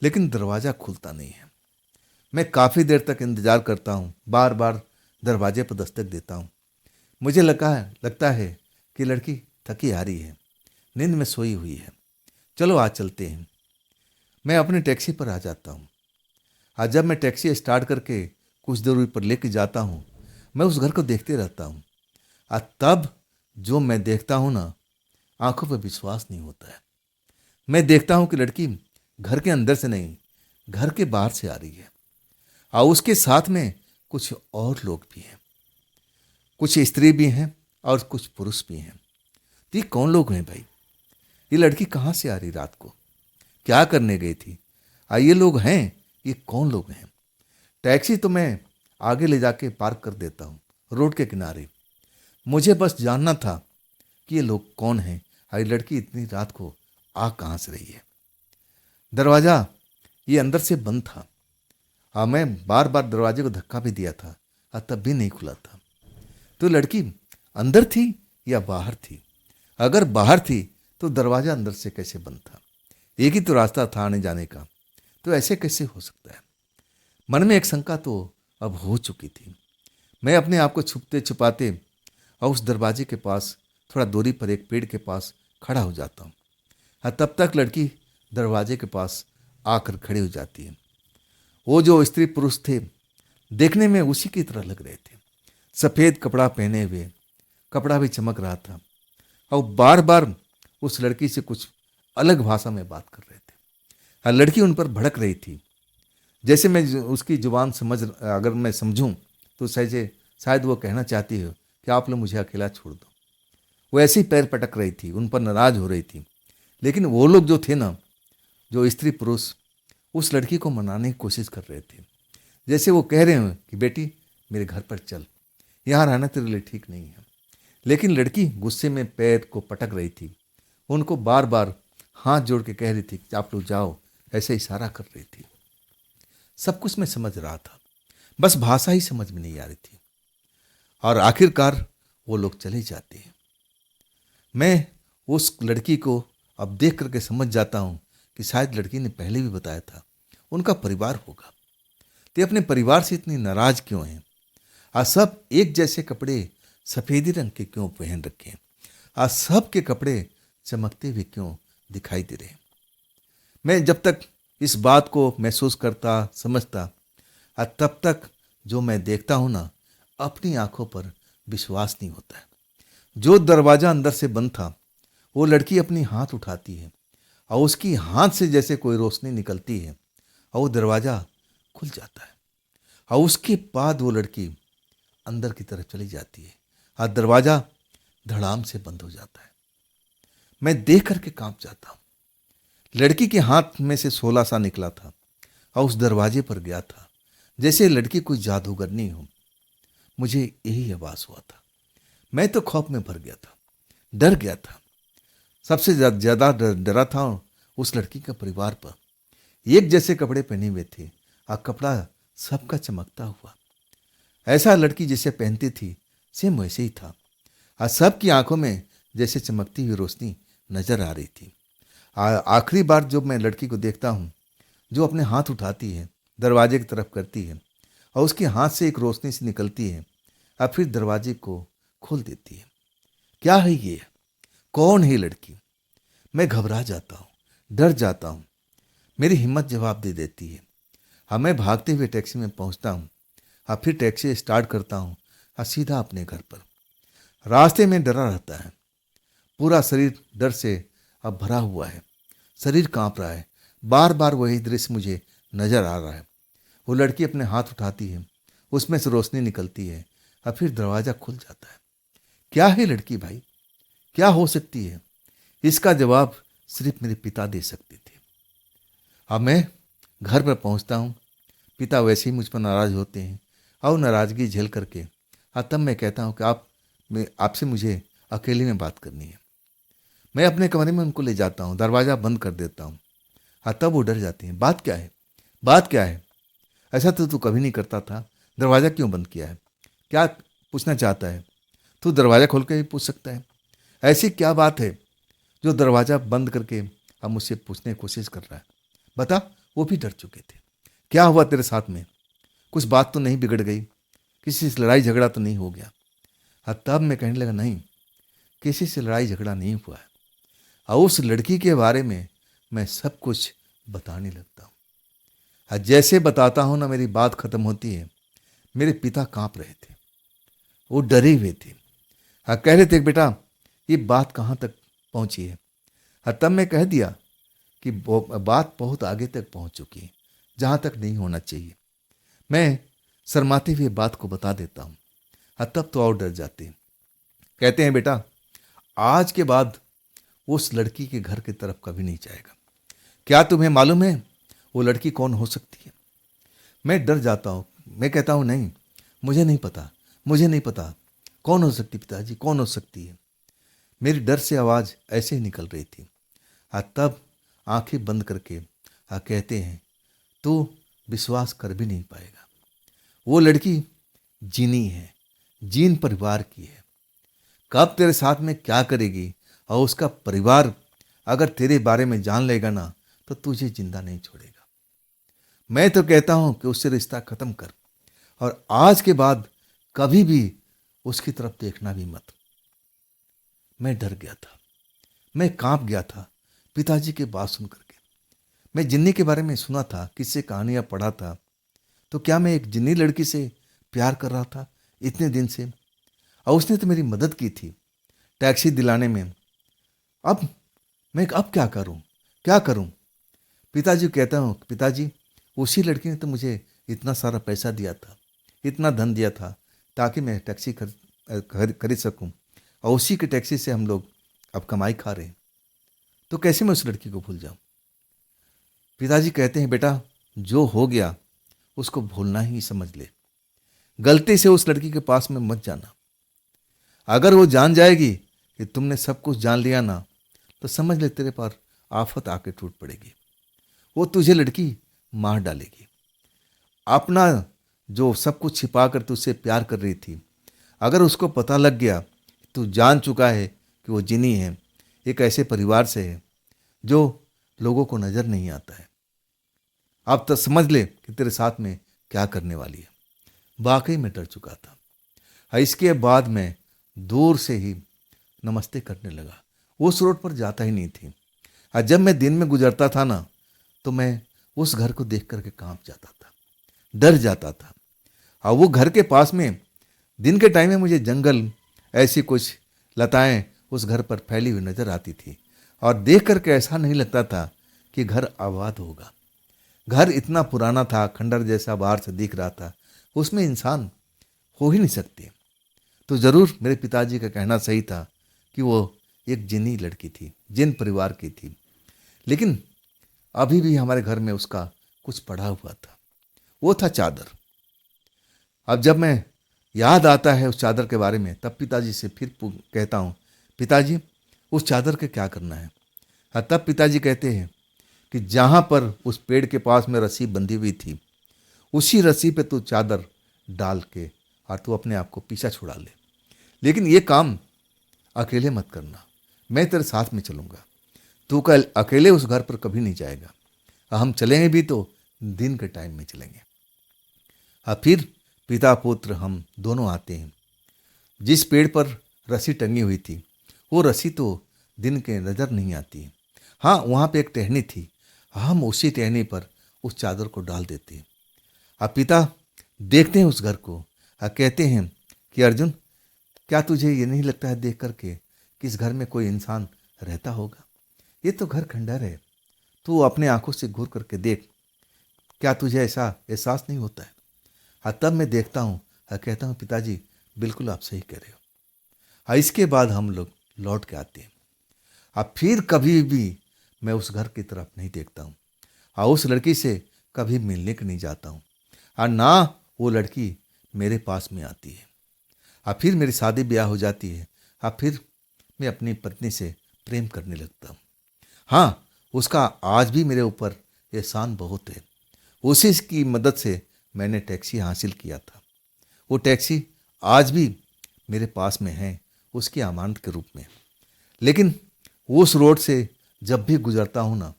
लेकिन दरवाज़ा खुलता नहीं है। मैं काफ़ी देर तक इंतज़ार करता हूँ, बार बार दरवाजे पर दस्तक देता हूँ। मुझे लगता है कि लड़की थकी हारी है, नींद में सोई हुई है, चलो आज चलते हैं। मैं अपनी टैक्सी पर आ जाता हूँ। आज जब मैं टैक्सी स्टार्ट करके कुछ दूरी पर लेके जाता हूँ, मैं उस घर को देखते रहता हूँ। तब जो मैं देखता हूँ ना, आंखों पर विश्वास नहीं होता है। मैं देखता हूँ कि लड़की घर के अंदर से नहीं, घर के बाहर से आ रही है और उसके साथ में कुछ और लोग भी हैं, कुछ स्त्री भी हैं और कुछ पुरुष भी हैं। तो ये कौन लोग हैं भाई? ये लड़की कहाँ से आ रही, रात को क्या करने गई थी? ये लोग हैं, ये कौन लोग हैं? टैक्सी तो मैं आगे ले जाके पार्क कर देता हूँ रोड के किनारे। मुझे बस जानना था कि ये लोग कौन हैं और ये लड़की इतनी रात को आ कहाँ से रही है। दरवाज़ा ये अंदर से बंद था और मैं बार बार दरवाजे को धक्का भी दिया था और तब भी नहीं खुला था। तो लड़की अंदर थी या बाहर थी? अगर बाहर थी तो दरवाज़ा अंदर से कैसे बंद था? एक ही तो रास्ता था आने जाने का, तो ऐसे कैसे हो सकता है? मन में एक शंका तो अब हो चुकी थी। मैं अपने आप को छुपते छुपाते और उस दरवाजे के पास थोड़ा दूरी पर एक पेड़ के पास खड़ा हो जाता हूँ। तब तक लड़की दरवाजे के पास आकर खड़ी हो जाती है। वो जो स्त्री पुरुष थे देखने में उसी की तरह लग रहे थे, सफ़ेद कपड़ा पहने हुए, कपड़ा भी चमक रहा था और बार बार उस लड़की से कुछ अलग भाषा में बात कर रहे थे और लड़की उन पर भड़क रही थी। जैसे मैं उसकी जुबान अगर मैं समझूं तो शायद वो कहना चाहती हो कि आप लोग मुझे अकेला छोड़ दो। वो ऐसे ही पैर पटक रही थी, उन पर नाराज हो रही थी। लेकिन वो लोग जो थे ना, जो स्त्री पुरुष, उस लड़की को मनाने की कोशिश कर रहे थे। जैसे वो कह रहे हो कि बेटी मेरे घर पर चल, यहाँ रहना तेरे लिए ठीक नहीं है। लेकिन लड़की गुस्से में पैर को पटक रही थी, उनको बार बार हाथ जोड़ के कह रही थी कि आप लोग जाओ, ऐसे इशारा कर रही थी। सब कुछ मैं समझ रहा था, बस भाषा ही समझ में नहीं आ रही थी। और आखिरकार वो लोग चले जाते हैं। मैं उस लड़की को अब देख करके समझ जाता हूँ कि शायद लड़की ने पहले भी बताया था उनका परिवार होगा। ते अपने परिवार से इतनी नाराज क्यों हैं? आज सब एक जैसे कपड़े सफेदी रंग के क्यों पहन रखे हैं? आज सब के कपड़े चमकते हुए क्यों दिखाई दे रहे हैं? मैं जब तक इस बात को महसूस करता समझता, तब तक जो मैं देखता हूं ना, अपनी आंखों पर विश्वास नहीं होता है। जो दरवाजा अंदर से बंद था, वो लड़की अपनी हाथ उठाती है और उसकी हाथ से जैसे कोई रोशनी निकलती है और वो दरवाजा खुल जाता है। और उसके बाद वो लड़की अंदर की तरफ चली जाती है और दरवाजा धड़ाम से बंद हो जाता है। मैं देख करके कांप जाता हूं। लड़की के हाथ में से शोला सा निकला था और उस दरवाजे पर गया था, जैसे लड़की कोई जादूगरनी हो। मुझे यही आभास हुआ था। मैं तो खौफ में भर गया था, डर गया था। सबसे ज्यादा डरा था उस लड़की का परिवार पर। एक जैसे कपड़े पहने हुए थे और कपड़ा सबका चमकता हुआ, ऐसा लड़की जैसे पहनती थी सेम वैसे ही था। और सबकी आंखों में जैसे चमकती हुई रोशनी नजर आ रही थी। आखिरी बार जब मैं लड़की को देखता हूँ, जो अपने हाथ उठाती है, दरवाजे की तरफ करती है और उसके हाथ से एक रोशनी सी निकलती है और फिर दरवाजे को खोल देती है। क्या है ये? कौन है लड़की? मैं घबरा जाता हूँ, डर जाता हूँ। मेरी हिम्मत जवाब दे देती है। हाँ, मैं भागते हुए टैक्सी में पहुँचता हूँ और फिर टैक्सी स्टार्ट करता हूँ और सीधा अपने घर पर। रास्ते में डरा रहता है, पूरा शरीर डर से अब भरा हुआ है, शरीर कांप रहा है। बार बार वही दृश्य मुझे नजर आ रहा है। वो लड़की अपने हाथ उठाती है, उसमें से रोशनी निकलती है और फिर दरवाजा खुल जाता है। क्या है लड़की भाई? क्या हो सकती है? इसका जवाब सिर्फ मेरे पिता दे सकते थे। अब मैं घर पर पहुंचता हूं। पिता वैसे ही मुझ पर नाराज होते हैं और नाराजगी झेल करके तब मैं कहता हूं कि आपसे मुझे अकेले में बात करनी है। मैं अपने कमरे में उनको ले जाता हूँ, दरवाज़ा बंद कर देता हूँ। तब वो डर जाती हैं। बात क्या है? बात क्या है? ऐसा तो तू कभी नहीं करता था, दरवाज़ा क्यों बंद किया है? क्या पूछना चाहता है? तू दरवाज़ा खोल के भी पूछ सकता है। ऐसी क्या बात है जो दरवाज़ा बंद करके अब मुझसे पूछने की कोशिश कर रहा है? बता। वो भी डर चुके थे। क्या हुआ तेरे साथ में? कुछ बात तो नहीं बिगड़ गई? किसी से लड़ाई झगड़ा तो नहीं हो गया? तब मैं कहने लगा, नहीं, किसी से लड़ाई झगड़ा नहीं हुआ है। और उस लड़की के बारे में मैं सब कुछ बताने लगता हूँ। जैसे बताता हूँ ना, मेरी बात खत्म होती है। मेरे पिता कांप रहे थे, वो डरे हुए थे। कह रहे थे, बेटा ये बात कहाँ तक पहुँची है? तब मैं कह दिया कि बात बहुत आगे तक पहुँच चुकी है, जहाँ तक नहीं होना चाहिए। मैं शर्माते हुए बात को बता देता हूँ। तब तो और डर जाते हैं। कहते हैं, बेटा आज के बाद उस लड़की के घर की तरफ कभी नहीं जाएगा। क्या तुम्हें मालूम है वो लड़की कौन हो सकती है? मैं डर जाता हूँ। मैं कहता हूँ, नहीं, मुझे नहीं पता, मुझे नहीं पता। कौन हो सकती पिताजी, कौन हो सकती है? मेरी डर से आवाज़ ऐसे ही निकल रही थी। तब आंखें बंद करके कहते हैं, तू विश्वास कर भी नहीं पाएगा। वो लड़की जीनी है, जीन परिवार की है। कब तेरे साथ में क्या करेगी और उसका परिवार अगर तेरे बारे में जान लेगा ना, तो तुझे जिंदा नहीं छोड़ेगा। मैं तो कहता हूं कि उससे रिश्ता खत्म कर और आज के बाद कभी भी उसकी तरफ देखना भी मत। मैं डर गया था, मैं कांप गया था पिताजी की बात सुन करके। मैं जिन्नी के बारे में सुना था, किससे कहानियां पढ़ा था, तो क्या मैं एक जिन्नी लड़की से प्यार कर रहा था इतने दिन से? और उसने तो मेरी मदद की थी टैक्सी दिलाने में। अब मैं क्या करूं, क्या करूं? पिताजी कहता हूं, पिताजी उसी लड़की ने तो मुझे इतना सारा पैसा दिया था, इतना धन दिया था, ताकि मैं टैक्सी खरीद सकूं, और उसी की टैक्सी से हम लोग अब कमाई खा रहे हैं। तो कैसे मैं उस लड़की को भूल जाऊं? पिताजी कहते हैं, बेटा जो हो गया उसको भूलना ही समझ ले, गलती से उस लड़की के पास में मत जाना। अगर वो जान जाएगी कि तुमने सब कुछ जान लिया ना, तो समझ ले तेरे पर आफत आके टूट पड़ेगी। वो तुझे लड़की मार डालेगी। अपना जो सब कुछ छिपा कर तुझसे प्यार कर रही थी, अगर उसको पता लग गया कि तू जान चुका है कि वो जिनी है, एक ऐसे परिवार से है जो लोगों को नजर नहीं आता है, अब तो समझ ले कि तेरे साथ में क्या करने वाली है। वाकई में डर चुका था। इसके बाद मैं दूर से ही नमस्ते करने लगा। उस रोड पर जाता ही नहीं थी। और जब मैं दिन में गुजरता था ना, तो मैं उस घर को देख करके कांप जाता था, डर जाता था। और वो घर के पास में दिन के टाइम में मुझे जंगल, ऐसी कुछ लताएं उस घर पर फैली हुई नजर आती थी, और देख करके ऐसा नहीं लगता था कि घर आबाद होगा। घर इतना पुराना था, खंडर जैसा बाहर से दिख रहा था, उसमें इंसान हो ही नहीं सकते। तो जरूर मेरे पिताजी का कहना सही था कि वो एक जिन्नी लड़की थी, जिन परिवार की थी। लेकिन अभी भी हमारे घर में उसका कुछ पड़ा हुआ था, वो था चादर। अब जब मैं याद आता है उस चादर के बारे में, तब पिताजी से फिर कहता हूँ, पिताजी उस चादर के क्या करना है? तब पिताजी कहते हैं कि जहाँ पर उस पेड़ के पास में रस्सी बंधी हुई थी, उसी रस्सी पे तू चादर डाल के और तू अपने आप को पीछा छुड़ा ले। लेकिन ये काम अकेले मत करना, मैं तेरे साथ में चलूँगा। तू कल अकेले उस घर पर कभी नहीं जाएगा। हम चलेंगे भी तो दिन के टाइम में चलेंगे। फिर पिता पुत्र हम दोनों आते हैं। जिस पेड़ पर रस्सी टंगी हुई थी, वो रस्सी तो दिन के नज़र नहीं आती है। हाँ, वहाँ पे एक टहनी थी, हम उसी टहनी पर उस चादर को डाल देते हैं। अब पिता देखते हैं उस घर को, कहते हैं कि अर्जुन, क्या तुझे ये नहीं लगता है देख करके कि इस घर में कोई इंसान रहता होगा? ये तो घर खंडर है, तू अपने आंखों से घूर करके देख, क्या तुझे ऐसा एहसास नहीं होता है? तब मैं देखता हूँ, कहता हूँ पिताजी बिल्कुल आप सही कह रहे हो। इसके बाद हम लोग लौट के आते हैं। अब फिर कभी भी मैं उस घर की तरफ नहीं देखता हूँ, और उस लड़की से कभी मिलने के नहीं जाता हूँ, और ना वो लड़की मेरे पास में आती है। अब फिर मेरी शादी ब्याह हो जाती है। अब फिर मैं अपनी पत्नी से प्रेम करने लगता हूँ। हाँ, उसका आज भी मेरे ऊपर एहसान बहुत है। उसी की मदद से मैंने टैक्सी हासिल किया था। वो टैक्सी आज भी मेरे पास में है, उसकी अमानत के रूप में। लेकिन उस रोड से जब भी गुजरता हूँ ना,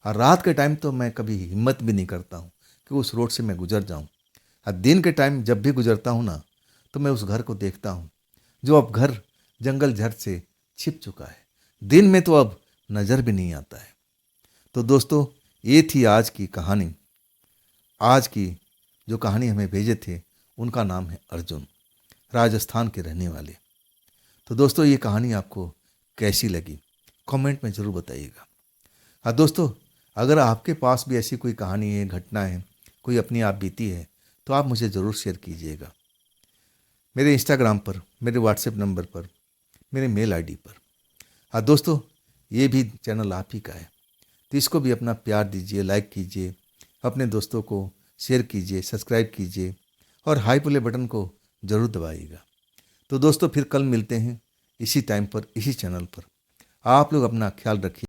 और रात के टाइम तो मैं कभी हिम्मत भी नहीं करता हूँ कि उस रोड से मैं गुजर जाऊँ। और दिन के टाइम जब भी गुजरता हूँ ना, तो मैं उस घर को देखता हूँ, जो अब घर जंगल झड़ से छिप चुका है। दिन में तो अब नज़र भी नहीं आता है। तो दोस्तों, ये थी आज की कहानी। आज की जो कहानी हमें भेजे थे, उनका नाम है अर्जुन, राजस्थान के रहने वाले। तो दोस्तों, ये कहानी आपको कैसी लगी कमेंट में ज़रूर बताइएगा। हाँ दोस्तों, अगर आपके पास भी ऐसी कोई कहानी है, घटना है, कोई अपनी आप बीती है, तो आप मुझे ज़रूर शेयर कीजिएगा, मेरे इंस्टाग्राम पर, मेरे व्हाट्सएप नंबर पर, मेरे मेल आईडी पर। हाँ दोस्तों, ये भी चैनल आप ही का है, तो इसको भी अपना प्यार दीजिए, लाइक कीजिए, अपने दोस्तों को शेयर कीजिए, सब्सक्राइब कीजिए, और हाई वाले बटन को ज़रूर दबाइएगा। तो दोस्तों, फिर कल मिलते हैं इसी टाइम पर, इसी चैनल पर। आप लोग अपना ख्याल रखिए।